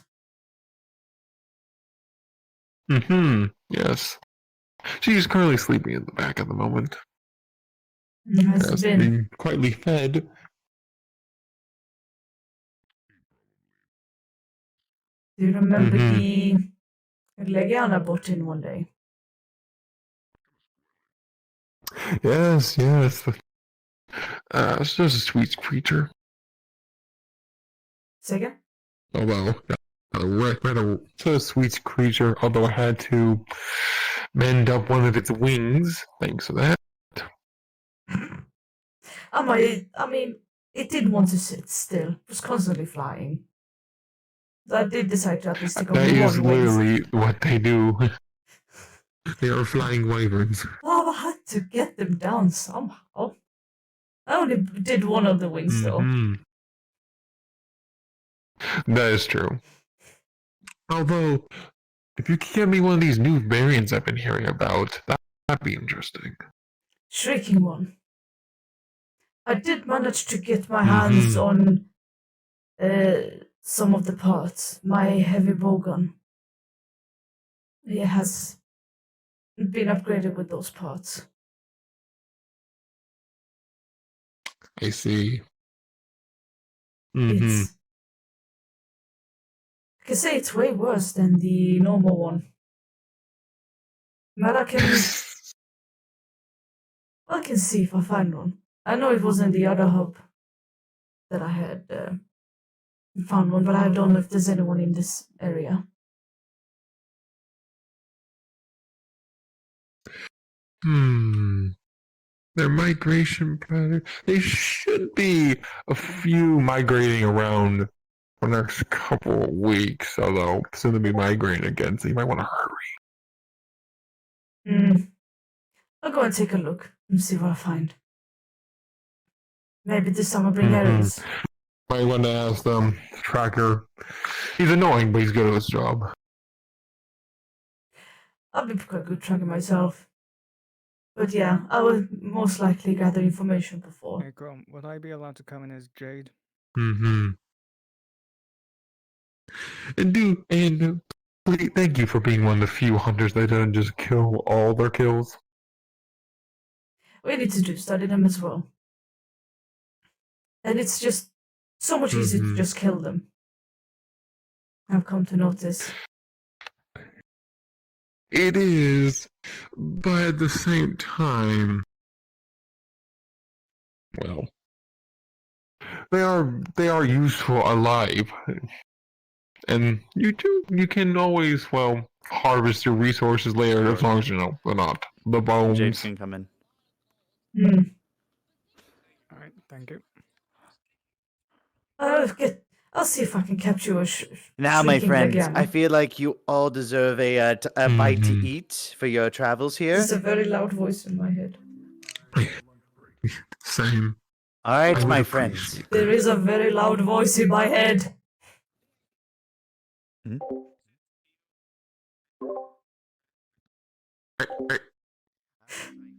Mm-hmm. Yes. She's currently sleeping in the back at the moment. Has Yes, been. being quietly fed. Do you remember Mhm. the Legiana bought in one day? Yes, yes. She's just a sweet creature. Second? Although, so a sweet creature, although I had to mend up one of its wings, thanks to that. I mean, it didn't want to sit still. It was constantly flying. So I did decide to at least take off That the is one wings. literally what they do. They are flying wyverns. Oh, I had to get them down somehow. I only did one of the wings though. Mhm. That is true. Although, if you could get me one of these new variants I've been hearing about, that'd be interesting. Shrieking one. I did manage to get my hands Mhm. on some of the parts. My heavy bowgun. It has been upgraded with those parts. I see. Mm-hmm. It's. I can say it's way worse than the normal one. But I can see if I find one. I know it was in the other hub that I had found one, but I don't know if there's anyone in this area. Their migration pattern. There should be a few migrating around for the next couple of weeks, although soon to be migrating again, so you might want to hurry. I'll go and take a look and see what I find. Maybe this time I'll bring Aries. Might want to ask them. Tracker. He's annoying, but he's good at his job. I'll be quite good tracking myself. But yeah, I will most likely gather information before. Hey, Grom, would I be allowed to come in as Jade? And please, thank you for being one of the few hunters that doesn't just kill all their kills. We need to study them as well. And it's just so much easier to just kill them. I've come to notice. It is, but at the same time, well, they are useful alive, and you can always harvest your resources later as long as they're not the bones. James can come in. Alright, thank you. I'll see if I can capture a Now, my shrieking friends, Legiana. I feel like you all deserve a bite to eat for your travels here. There's a very loud voice in my head. Same. All right, my friends. There is a very loud voice in my head.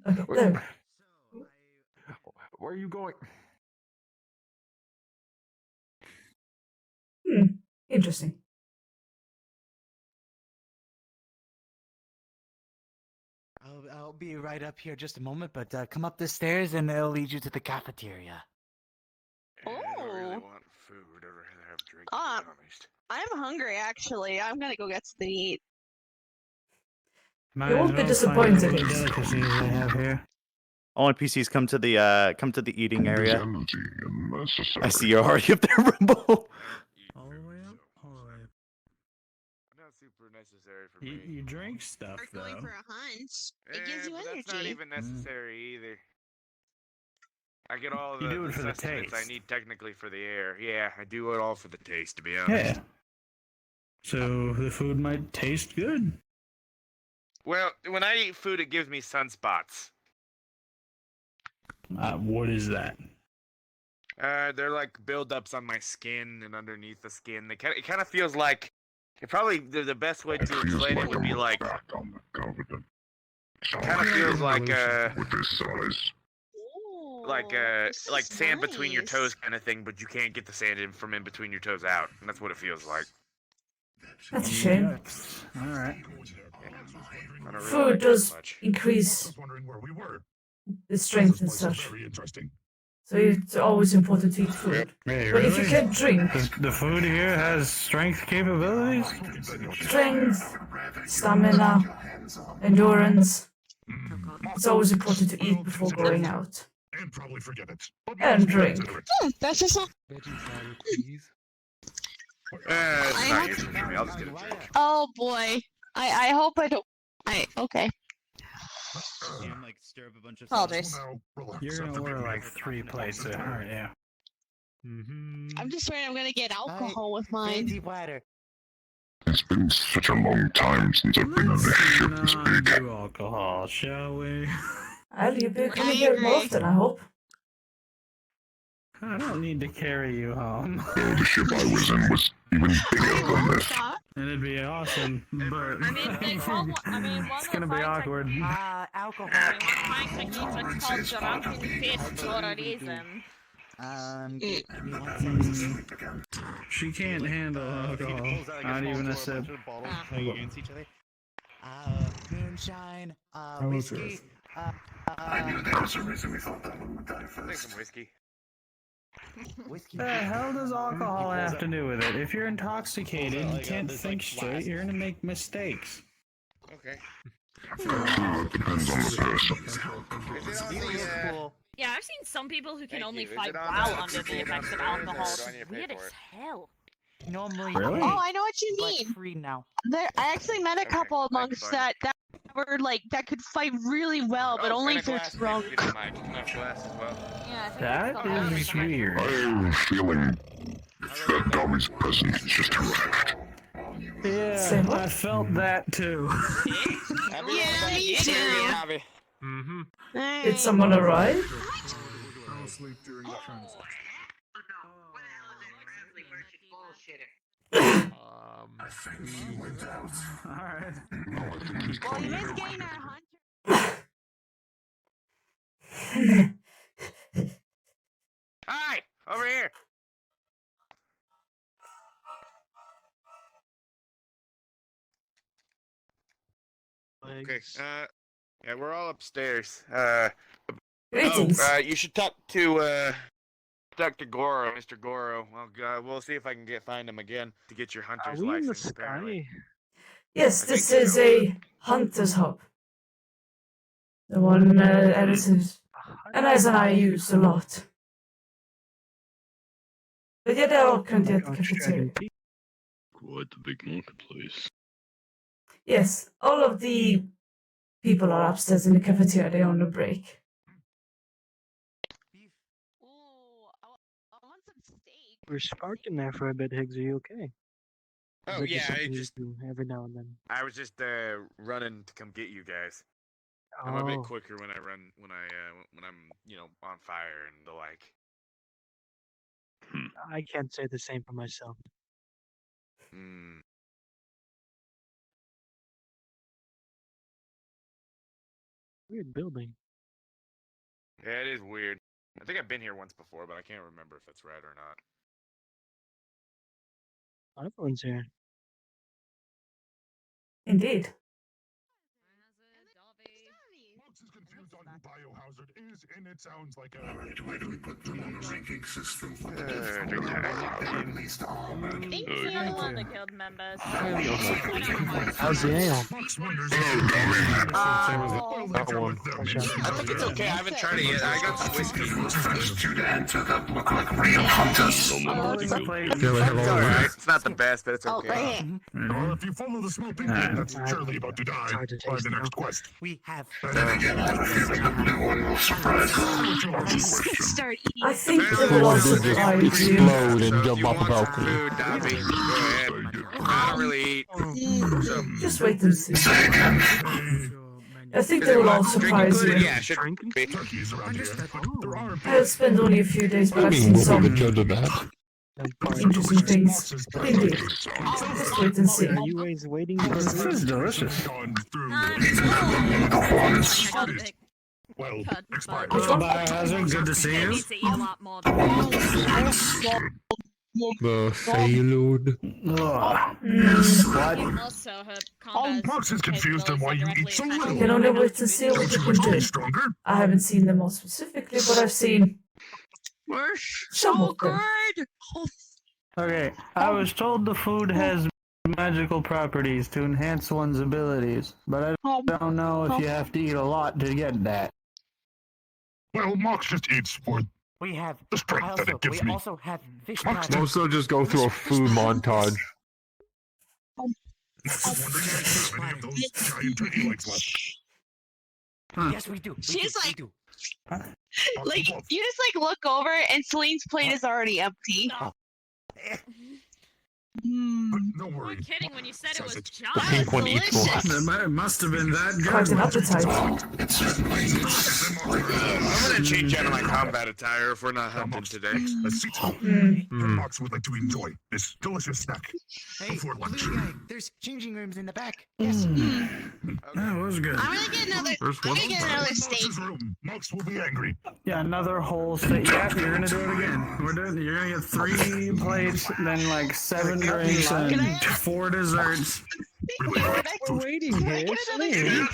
Okay, there. Where are you going? Interesting. I'll be right up here just a moment, but come up the stairs and it'll lead you to the cafeteria. I don't really want food or have a drink, to be honest. I'm hungry actually. I'm gonna go get something to eat. You won't be disappointed. Delicacies they have here. All NPCs come to the eating area. I see you're already up there, Rumble. All the way up? All the way up. Not super necessary for me. You drink stuff, We're going though. for a hunt. It gives you but energy. that's not even necessary either. I get all You the, do it the for the sustenance I taste. need technically for the air. Yeah, I do it all for the taste, to be honest. Yeah. So the food might taste good. Well, when I eat food, it gives me sunspots. What is that? They're like buildups on my skin and underneath the skin. It kind of feels like the best way to explain it would be like kind of feels like with this size. like sand between your toes kind of thing, but you can't get the sand in from in between your toes out, and that's what it feels like. That's a shame. All right. I don't really Food like it does much. increase was wondering where we were. the strength and This place is such. very interesting. So it's always important to eat food. Hey, But if you really? can't drink, The food here has strength capabilities? strength, stamina, endurance, it's always important to eat before going out. And probably forget it. But And we'll drink. consider it. That's just not. It's not useful for me. I'll just get a drink. Oh boy. I hope I don't. Okay. And like stir up a bunch of Apologies. sauce. Now, relax. You're gonna order like 3 plates, aren't you? I'm just worried I'm gonna get alcohol with mine. water. It's been such a long time since I've been on this ship this Not big. do alcohol, shall we? Well, you'll be coming I here more agree. often, I hope. I don't need to carry you home. Oh, the ship I was in was even bigger than this. And it'd be awesome, but I mean, they call one, I mean, one it's of gonna the be fine awkward. Alcohol. one of my techniques is called drunken fish for a reason. Give me 1 second. She can't handle alcohol. Not even a sip. Against each other. Moonshine. Whiskey. I knew there was a reason we thought that one would die Take first. some whiskey. Whiskey. The hell does alcohol have to do with it? If you're intoxicated, you can't this, think like, straight, flask. you're gonna make mistakes. Okay. It depends on the person. Is it on the, Cool. Yeah, I've seen some people who can Thank only you. Is fight it on while the under the people effects of downstairs, or alcohol. do I It's need to pay weird for as it? hell. Normally, Really? Oh, I know what you like mean. free now. There, I actually met a Okay, couple of thank you, monks buddy. that were like that could fight really well, but Oh, only and if a they're glass, drunk. if you don't mind. Can I have a glass as well? Yeah, I think That it's called is weird. I'm feeling that Tommy's presence is just trashed. Say Yeah, what? I felt that too. Yeah, me too. Mm-hmm. Did someone arrive? I'll sleep during the transit. I think he went out. Alright. Well, you missed getting our hunter. Hi! Over here! Okay, yeah, we're all upstairs. Greetings. You should talk to, Dr. Goro, Mr. Goro. Well, we'll see if I can find him again to get your hunter's license, apparently. Yes, I this think is so. a hunter's hub. The one Elias and I use a lot. But yeah, they're all currently at the cafeteria. Quite the big marketplace. Yes, all of the people are upstairs in the cafeteria. They're on a break. Ooh, I want some steak. We're sparking there for a bit, Higgs. Are you okay? Oh, That is yeah, something you do every now and then. I was just, running to come get you guys. I'm a bit Oh, quicker when I run, when I'm, on fire and the like. I can't say the same for myself. Hmm. Weird building. Yeah, it is weird. I think I've been here once before, but I can't remember if it's right or not. Everyone's here. Indeed. Mox is confused on who Biohazard is, and it sounds like a... Alright, where do we put them on the ranking system for the Uh, death at least armored? Thank you, all the guild members. How's the ale? Mox wonders... Oh. That one. I think it's okay. I haven't tried it yet. I got some whiskey. First two to enter that look like real hunters. It's alright. It's not the best, but it's Oh, okay. right here. Well, if you follow the small pink man, that's surely about to die hard to by taste the next now. quest. We have. Then again, I have a feeling the blue one will surprise us. Just gonna start eating. I think Apparently they will there's also a big surprise freezer, you. Explode and so if jump you off a want some balcony. food, Dobby, go ahead. I don't really eat. So, Just wait and see. Say again. I think Is they it will all drinking surprise food? you. Yeah, should be. Turkeys around here, but there are I've spent only a few days, but I I've mean, seen we'll be some the judge of that. interesting things. Indeed. Just wait and see. Are you guys waiting for This food? is delicious. gone through. Well, expired. Biohazard, good to see I you. need to eat a lot more. The Sailor. What? You also heard Oh, combats Mox is confused on why you eat so I little. can only wait to see what Don't you you can wish to do. be stronger? I haven't seen them all specifically, but I've seen We're some so of them. good. Okay, I was told the food has magical properties to enhance one's abilities, but I don't know if you have to eat a lot to get that. Well, Mox just eats for We have. the strength that it gives me. also have fish Mox Most will just go through a food montage. Mox is wondering if any of those giant turkey legs left. Yes, we do. She's like, do. like you just like look over and Celine's plate is already empty. No You were worry. kidding when you said it was Says it. John. The pink one eats more. It must have been that Quite an good. appetite. I'm gonna change out of my combat attire if we're not hunting today. Let's see. Mm. Mox would like to enjoy this delicious snack before lunch. There's changing rooms in the back. That was good. I'm gonna get another. There's I'm one gonna get of another In steak. Mox's room. Mox will be angry. Yeah, another whole steak. Yeah, you're gonna do it again. You're gonna get 3 plates, then like 7 drinks and 4 desserts. We're waiting here. Celine.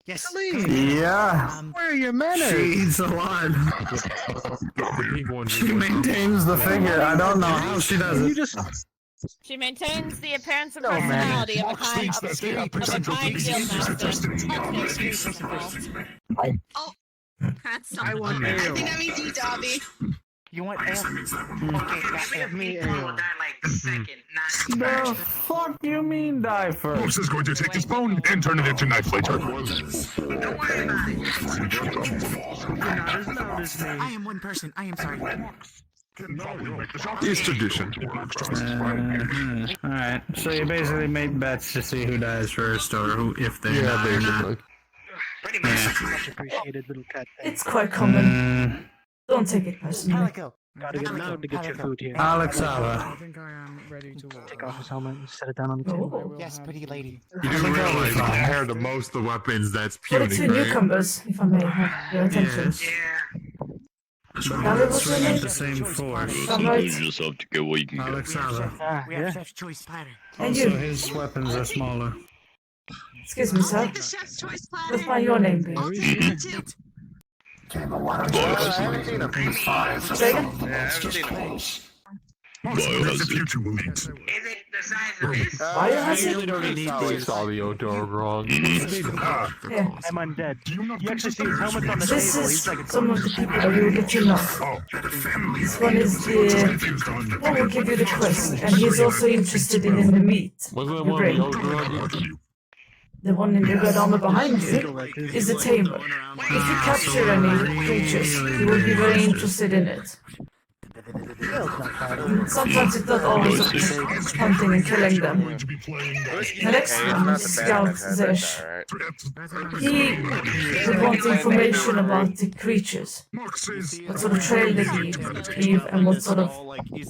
Yes. Yeah, Where are your she manners? eats a lot. The pink one She maintains the figure. I don't know how she does You it. just She maintains the appearance of No, man. personality of a Mox kind thinks that they have potential to be guild used as master. destiny. Okay, first of all. That's I want I ale. think that means you, Dobby. You want ale? Obviously means that one. Okay, Give me ale. The fuck you mean die first? Mox is going to take this bone and turn it into knife later. I am one person. I am sorry. Can probably make the shots. It's tradition. Alright, so you basically make bets to see who dies first or who, if they Yeah, die or not. basically. Much appreciated, little cat. It's quite common. Don't take it personally. Calico. Gotta get loud to get your food here. Alexava. I think I am ready to take off his helmet and set it down on the table. Oh. Yes, pretty lady. You do realize compared to most of the weapons, that's For the puny, two right? newcomers, if I may have your attention. Yes. Now, it was Swing really- at the same force. Alright. yourself to get what you can Alexava. Ah, We have yeah. chef's choice platter. And Also, you, his weapons are smaller. excuse me, sir. The chef's choice What's platter. my your name, please? I'll take it too. Say again? Mox believes the future will eat. Is it the size of this? Biohazard? don't need this audio door wrong. Ah, Yeah. I'm undead. do you not You think actually that see his there helmet on the This table. is He's like a some of the people that we will get to know. Oh, This one is the confused on one will give you the quest, and he's also interested in the meat. Wasn't that The one of brain. the old druggies? The one in the red armor behind you is the tamer. If you capture any creatures, you will be very interested in it. Sometimes it's not always hunting and killing them. going to be playing The next one is Scout Zesh. threats. He would want information about the creatures. Mox is What sort of trail they leave and what sort of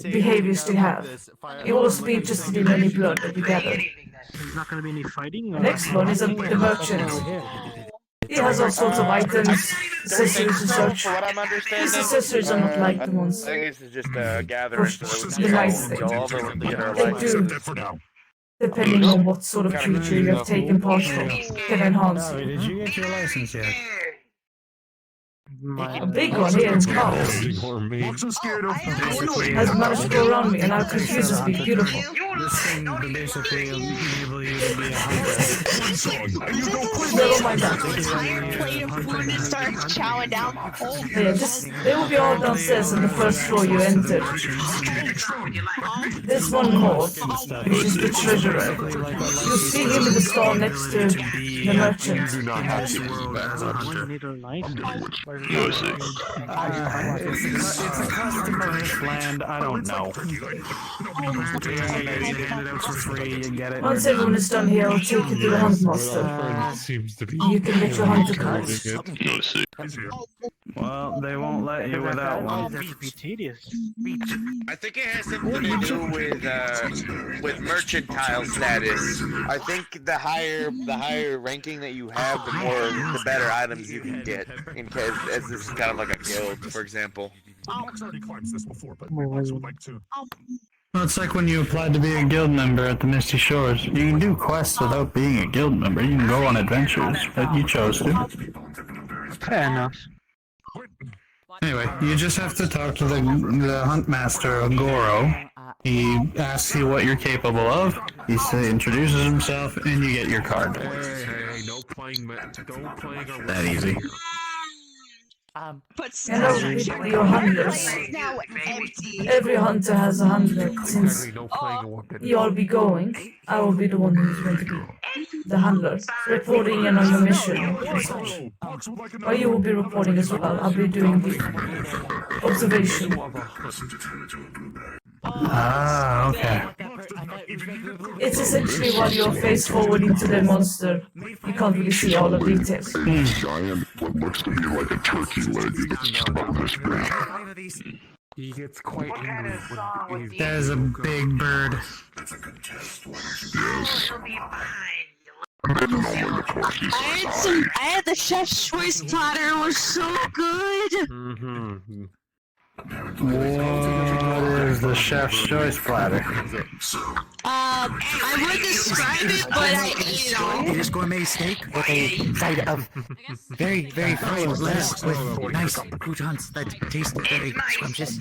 behaviors they have. He will also be interested in any blood that you gather. There's not going to be any fighting. The next one is the merchant. He has all sorts of items, accessories and such. What I'm understanding. His accessories are not like the ones. I think this is just a gathering so that we The can nice go over with the other They lights. do, accept that for now. depending on what sort of creature you have taken part from, can enhance Davi, it. did you get your license yet? A big one here in Chaos Ignore me. Mox is scared of has managed to go around me and now confuses me. Beautiful. This thing would basically enable you to be a hunter. one song, and you don't quit. Never mind that. Entire plate of food and starts chowing down the whole Yeah, just, they will be all downstairs on the first floor you enter. There's one more, which is the treasurer. You'll see him in the stall next to the merchant. Do not have to This use world that as a much. hunter. One little knife. Where It's a custom of this land. I don't know. You hand it out for free. You get it. Once everyone is done here, I'll take you to the hunt master. Seems to be. You can get your hunter card. Well, they won't let you without one. That would be tedious. I think it has something to do with mercantile status. I think the higher ranking that you have, the better items you can get. In case, as this is kind of like a guild, for example. Mox already climbs this before, but Mox would like to. Well, it's like when you applied to be a guild member at the Misty Shores. You can do quests without being a guild member. You can go on adventures, but you chose to. Fair enough. Anyway, you just have to talk to the hunt master, Goro. He asks you what you're capable of. He introduces himself, and you get your card. Hey, no playing, don't playing around. That easy. Hello, people, your hunters. Every hunter has a handler. Since you all be going, I will be the one who's going to be the handler, reporting in on your mission and such. Or you will be reporting as well. I'll be doing the observation. Ah, okay. It's essentially while you're face forwarding to the monster, you can't really see all the details. Giant, what looks to be like a turkey leg on this bridge. He gets quite angry when he's. There's a big bird. That's a good test. Yes. You'll be fine. I had the chef's choice platter. It was so good. Mm-hmm. What is the chef's choice platter? I would describe it, but I ate it all. It is gourmet steak with a side of very, very fried lettuce with nice croutons that taste very scrumptious.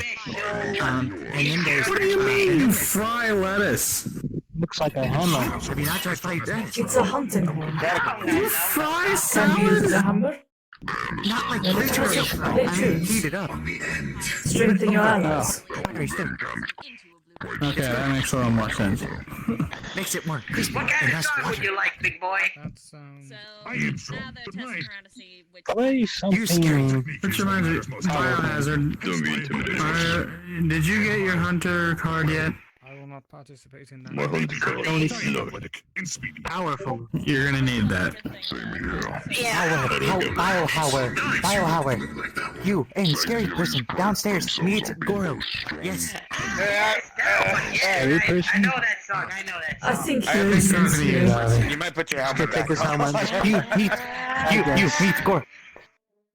And then there's... What do you mean, fry lettuce? Looks like a hammer. Have you not tried fried lettuce? It's a hunting horn. You fry Can salad? you use the hammer? Not like Let literally. choose. I Let mean, choose. heat it up. Strengthen your allies. Very still. Okay, that makes a little more sense. Makes it more crispy What and kind of less song would water. you like, big boy? That So I am now strong, they're but testing nice. around to see which. Play You something. Which reminds me, Biohazard. Did you get your hunter card yet? I will not participate in My that. hunting card Only is athletic and speedy. Powerful. You're gonna need that. Biohauer. You and scary person downstairs. Meet Goro. Yes. Scary person? I know that song. I know that song. I think I he have listens something to for you. you. You might put your helmet back. You meet Goro.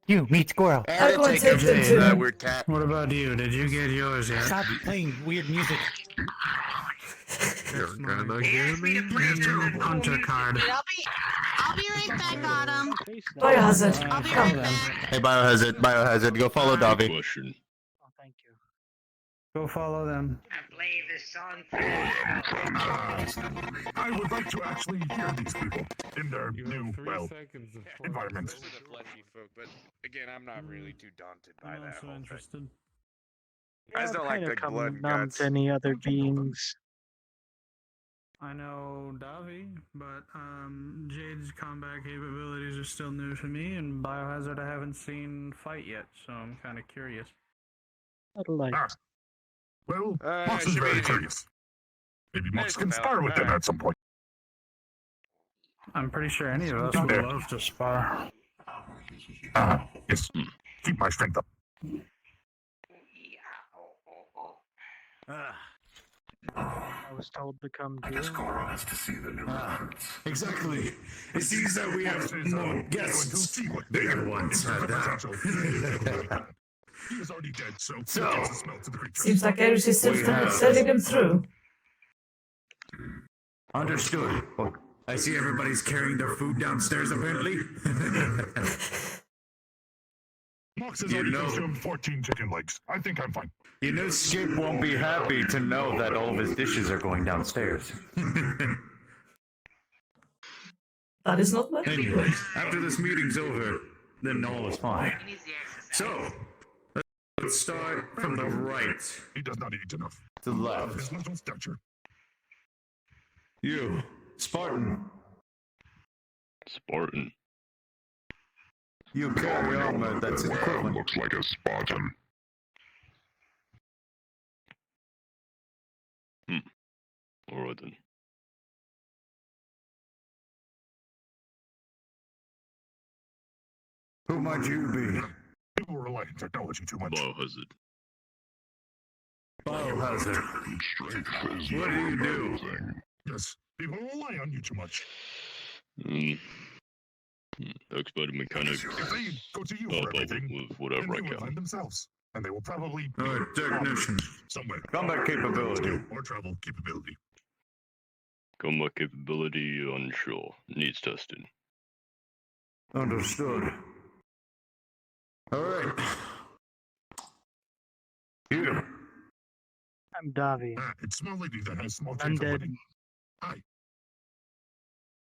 You meet Goro. I I'm had to going take to him take them to to that him. weird cat. What about you? Did you get yours yet? Stop playing weird music. You're gonna He asked me to play his Hunter card. I'll be right back, Autumn. Biohazard, I'll be come. right back. Hey, Biohazard, go follow Davi. Oh, thank you. Go follow them. I play this song for I would like to actually hear these people in their You new, have 3 well, seconds of environment. Those are the plenty folk, but again, I'm not really too daunted by I'm that also whole thing. interested. I just don't like the blood and guts. Any other beings? I know Davi, but Jade's combat capabilities are still new to me, and Biohazard I haven't seen fight yet, so I'm kind of curious. I'd like. Ah. Well, Mox is should very be- curious. Maybe Mox There's can no- spar with them alright. at some point. I'm pretty sure any of us would There. love to spar. Yes. Keep my strength up. I was told to come I to guess you. Goro has to see the new recruits. Exactly. It seems that we have more guests. Bigger ones at that. He is already dead, so he gets the smell to the creature. Seems like Eris is still sending him through. Understood. I see everybody's carrying their food downstairs, apparently. Mox has You already know- consumed 14 chicken legs. I think I'm fine. You know, Skip won't be happy to know that all of his dishes are going downstairs. That is not my Anyway, after this meeting's over, then all is fine. He needs the exercise. So, let's start from the right. He does not eat enough. To the left. His little stature. You, Spartan. Spartan. You carry armor that's equivalent. Looks like a Spartan. Alright then. Who might you be? People rely on technology too much. Biohazard. Biohazard. What do you do? Yes, people rely on you too much. Expert mechanic. If they go to you for everything, with whatever then I they will can. find themselves. And they will probably Technician. somewhere. Combat capability. Or travel capability. Combat capability unsure. Needs testing. Understood. Alright. Here. I'm Davi. It's small lady that has small Undead. Hi.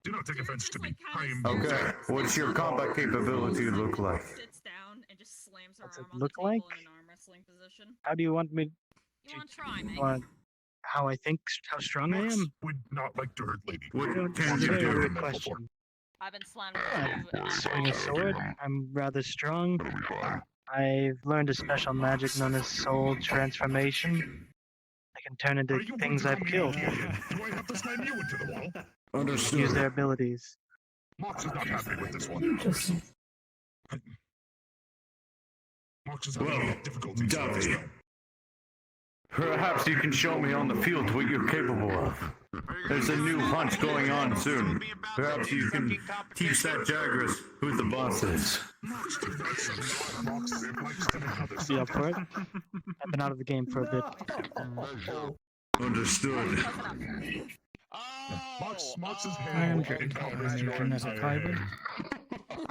Do not take offense to me. I am. Okay. What's your combat capability look like? Sits down and just slams her What's it arm on look the table like? in an arm wrestling position. How do you want me? You want to try me? Want how I think? How strong I am? Would not like to hurt lady. What That's can a you very do? good question. I've been slammed I with swing a sword. I'm rather strong. I've learned a special magic known as soul transformation. I can turn into things I've killed. Do I have to slam you into the wall? Understood. Use their abilities. Mox is not happy with this one. Interesting. Mox is having difficulties. Davi. Perhaps you can show me on the field what you're capable of. There's a new hunt going on soon. Perhaps you can teach that Jagras who the boss is. Be up for it. I've been out of the game for a bit. Understood. Mox's I hair am a genetic hybrid.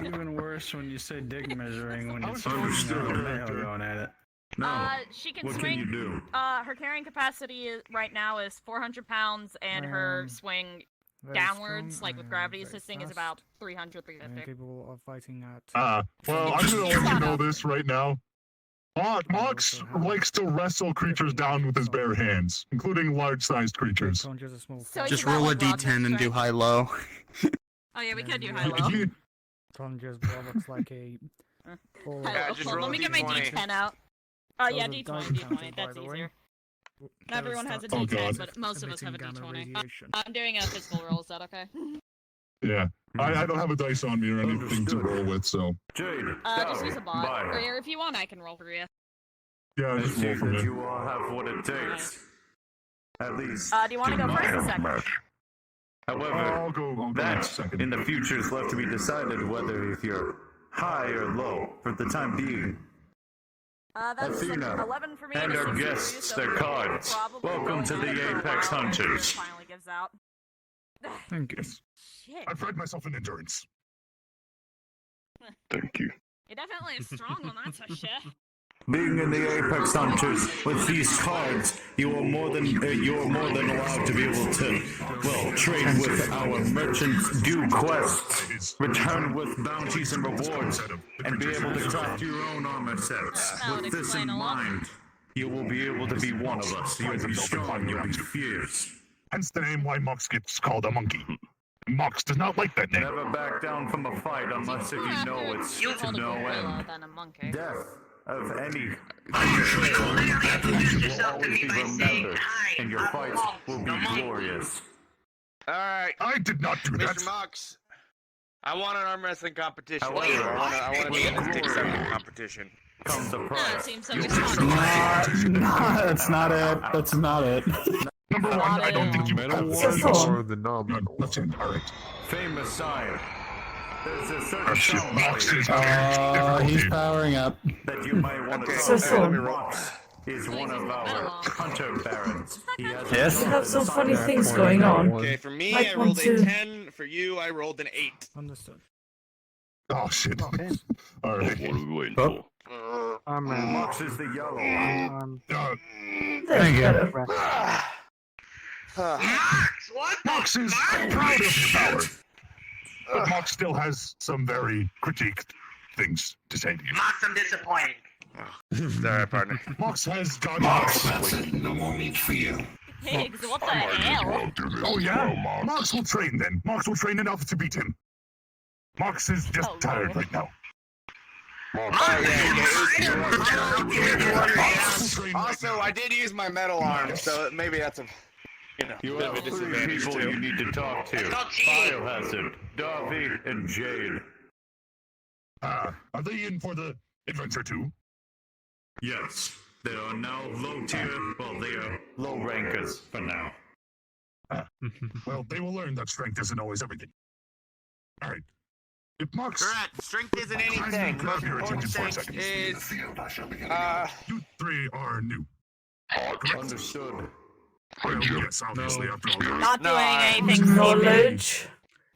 Even worse when you say dick measuring when it's Understood. a male going at it. No. She can What swing. can you do? Her carrying capacity right now is 400 pounds, and her swing downwards, like with gravity assisting, is about 300, 350. Capable of fighting at. Well, I'm gonna let you know this right now. Mox likes to wrestle creatures down with his bare hands, including large-sized creatures. So Just he's about roll a like Roderick d10 and do strength. high-low. Oh yeah, we could do high-low. Conjures blood looks like a. Full Yeah, just roll Let me a get my D20. D10 out. Oh yeah, Those are D20, dice D20. counted, by That's the way. easier. That Not everyone has a starts D10, but most of us have a emitting gamma D20. radiation. I'm doing a physical roll. Is that okay? Yeah, I don't have a dice on me or anything to roll with, so Jade. Just use a bot. Or if you want, I can roll for you. yeah, I just see roll for that me. you all have what it takes. At least. Do you want to go first or second? However, I'll go that second. in the future is left to be decided whether if you're high or low for the time being. That's Athena, 11 for me. and a our 6 for you, guests, so their we're cards. probably Welcome going to at the it for a while Apex before it Hunters. finally gives out. Thank you. Shit. I pride myself in endurance. Thank you. You're definitely strong on that for sure. Being in the Apex Hunters with these cards, you're more than allowed to be able to, well, trade with our merchants, do quests, return with bounties and rewards, and be able to craft your own armor sets. That would With this in explain a lot. mind, you will be able to be one of us. You'll be strong. You'll be fierce. Hence the name why Mox gets called a monkey. Mox does not like that name. Never back down from a fight unless if you know it's You to hold a no gorilla end. than a monkey. Death of any You literally introduced will yourself to always me be by saying, remembered, "Hi, and your I'm fights Mox, will be the monkey." glorious. Alright, I did not do that. Mr. Mox. I want an arm wrestling competition. However, I want to be in the stick sucking competition. Comes a That price. seems so responsible. That's not it. That's not it. Number one, I don't think you Medal have So one far. or the nominal? That's it. All right. Fame aside, there's a Oh certain shit, Mox somebody is having difficulty. powering up that you might want to Okay, So talk far. to. Mox is one of our hunter barons. He has Yes. You have some funny things going on. Okay, for me, Might I want rolled a to- 10. For you, I rolled an 8. Understood. Oh shit. Okay. All right. What are we waiting for? Armor. Mox is the yellow one. Arm. That's better. Rest. Mox, what the Mox is fuck? proud of his power, but Mox still has some very critiqued things to say to you. Mox, I'm disappointed. Sorry, partner. Mox has gone. Mox, that's it. No more meat for you. Pigs, what the I might as hell? well do this Oh as yeah, well, Mox. Mox will train then. Mox will train enough to beat him. Mox is just Oh, tired Lord. right now. Also, I did use my metal arm, so maybe that's a You bit of have a three disadvantage people too. you need to talk to. Biohazard, Darby, and Jade. Are they in for the adventure too? Yes, they are now low tier. Well, they are low rankers for now. Well, they will learn that strength isn't always everything. All right. If Mox... Correct. Strength isn't Tries to anything. grab Most your important attention for a thing second. is You three are new. Understood. Well, yes, obviously, after all. Not doing anything secret. Knowledge.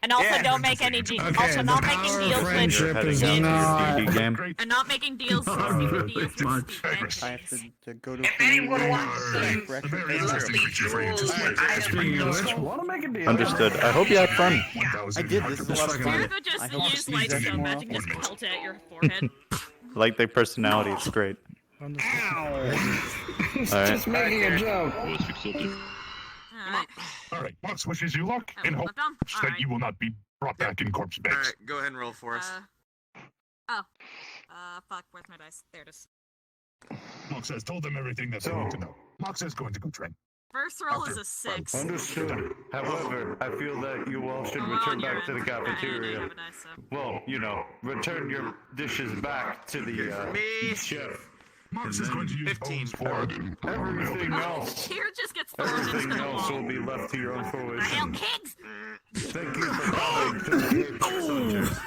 And also Yeah. don't make any deals. Okay, Also the not power making of deals friendship with is kids. not- D&D game. And not making deals Not secret very deals with much. Steve. I have to go to. If anyone wants some Very interesting creature for you to slay. Speaking of which, Want to make a deal? Understood. I hope you had fun. I did. This is a lot of fun. Mirko just I hope use to light use that stone more magic and often. just pelt it at your forehead. Like their personality, it's great. he's Alright. just making a joke. Voice accepted. Alright. All right, Mox wishes you luck and I'm hopes done. that Alright. you will not be brought back in corpse bags. Alright, go ahead and roll for us. Fuck, where's my dice? There it is. Mox has told them everything that they need to know. Mox is going to go train. First roll is a 6. Understood. However, I feel that you all should Well, return you're back to the in. I cafeteria. have a dice, so. Well, you know, return your dishes back to the Me. chef. Mox is going to use 15. bones for Everything else, Here just gets thrown into everything the else will wall. be left to your own The hell, fruition. kids! Thank you for coming to the Apex Hunters.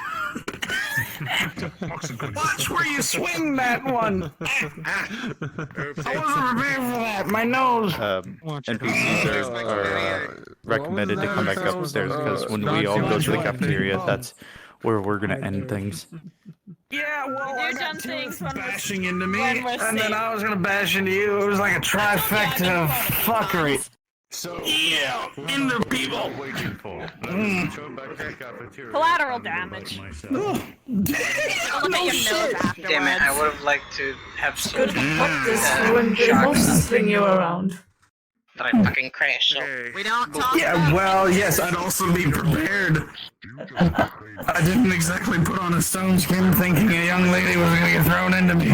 Mox is going to Watch where you swing that one. I wasn't prepared for that. My nose. NPCs are recommended to come back upstairs because when we all go to the cafeteria, that's where we're gonna end things. Yeah, well, I You're done got two things when we're- bashing into me, when we're and then safe. I was gonna bash into you. It was like a trifecta of fuckery. So, Yeah, into people. waiting for. Return back to the cafeteria. Collateral I'm gonna damage. bite myself. Look at your nose afterwards. Damn it, I would have liked to have seen Good practice for when the monsters bring you around. that I fucking crashed. So. We don't talk Yeah, about well, yes, I'd also be prepared. I didn't exactly put on a stone skin thinking a young lady was gonna get thrown into me.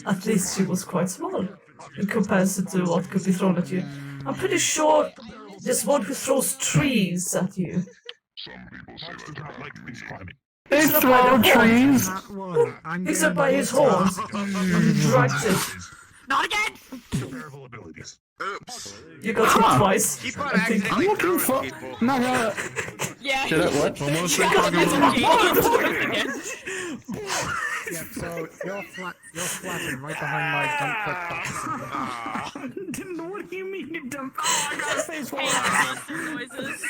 At least she was quite small in comparison to what could be thrown at you. I'm pretty sure there's one who throws trees at you. Mox does not like these climbing. They throw trees. Except by his horns. He drags it. Not again! Comparable abilities. Oops. You got hit twice. Keep on I think. accidentally I'm looking throwing for. people. Not gonna. Yeah, Did it what? Almost yeah, again. Yeah, so you're flattened right behind my dump truck box. Ah. What do you mean you dump? Oh, I got a face full Monster noises.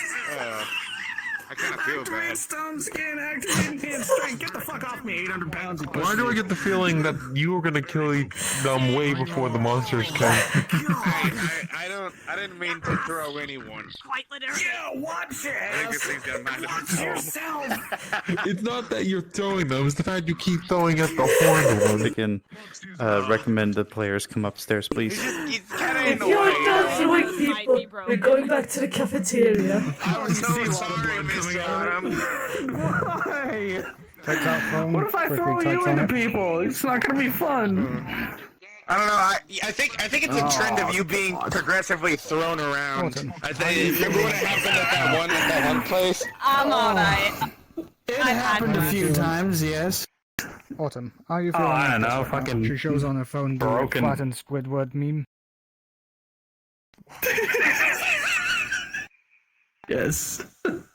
I kind of feel Activate bad. stone skin, activate enhanced strength. Get the fuck off me, 800 pounds. You Why do I get the feeling that you were gonna kill them way before the monsters came? I didn't mean to throw anyone. Quite literally. Yeah, watch it. I think this thing's got mad Watch at yourself. It's not that you're throwing them; it's the fact you keep throwing at the horned one. Again, recommend the players come upstairs, please. He's kind of in If the you're way. done throwing Might be people, broken. we're going back to the cafeteria. I'm so sorry, Mr. Autumn. Why? Take that phone. What if I quickly throw touch you on into it. people? It's not gonna be fun. I don't know. I think it's a trend of you being progressively thrown around. I think remember what happened at that one place? I'm alright. It I've happened had a few times, yes. Autumn, how are you Oh, feeling? I don't about know, this? fucking She shows on her phone the broken. flattened Squidward meme. Yes.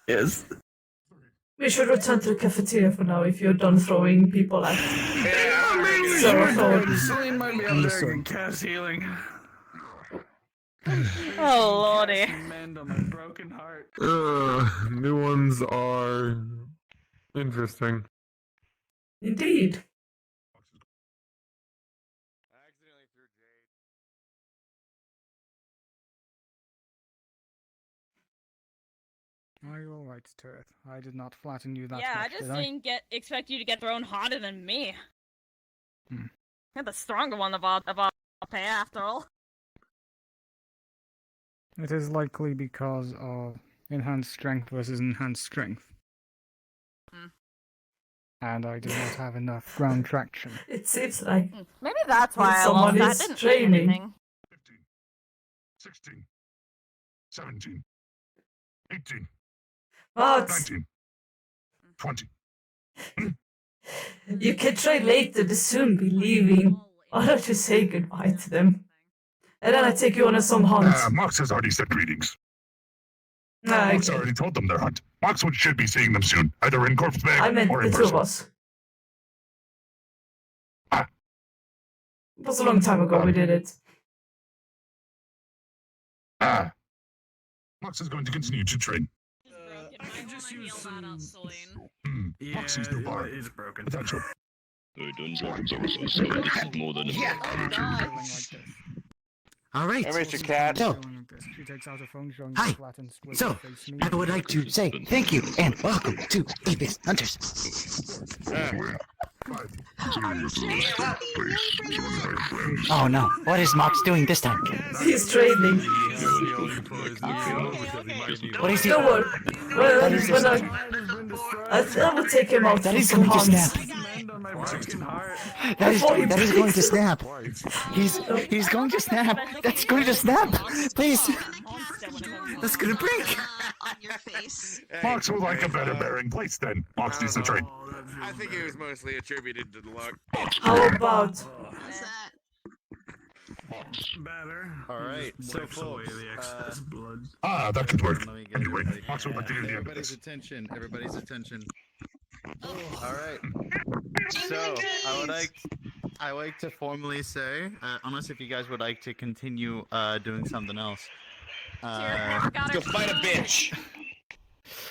Yes. We should return to the cafeteria for now if you're done throwing people at. Celine might be up there and cast healing. Oh, lordy. Mend on my broken heart. New ones are interesting. Indeed. Are you alright, Turret? I did not flatten you that Yeah, I much, just did I? didn't expect you to get thrown harder than me. Hmm. You're the stronger one of our pair, after all. It is likely because of enhanced strength versus enhanced strength. and I do not have enough ground traction. It seems like Maybe that's why I someone lost. I is didn't see training. anything. 16, 17, 18, But 19, 20. you can try later. They soon be leaving. Why don't you say goodbye to them? And then I take you on some hunt. Mox has already said greetings. Ah, Mox okay. already told them their hunt. Mox should be seeing them soon, either in Corpse Bay I meant or the in two of person. us. It was a long time ago we did it. Mox is going to continue to train. I can just use some... Moxie's new bar. It is broken. Potential. I don't drop it's more than a All right. Hey, Mr. Cat. So, She takes out a phone showing Hi. the flattened squid So, face me. I would like to say thank you and welcome to Apex Hunters. Oh no, what is Mox doing this time? He's training. What is he? Don't worry. Well, That is when just- I will take him out That for is some going to hunts. snap. That is going to snap. He's going to snap. That's going to snap. Please. That's gonna break. On your face. Mox would like a better bearing place then. Mox needs to train. I think it was mostly attributed to the luck. How about What's that? Better. All right, so folks, That could work. let me get Anyway, everybody- Mox would like to hear the end of everybody's this. attention. Everybody's attention. All right. So I would like to formally say, unless if you guys would like to continue doing something else. Go fight a bitch.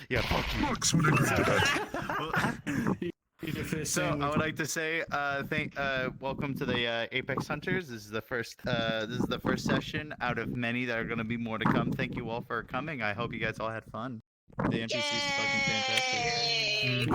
Yeah, fuck you. Mox would agree to that. So I would like to say, welcome to the Apex Hunters. This is the first session out of many that are going to be more to come. Thank you all for coming. I hope you guys all had fun. The NPCs is fucking fantastic.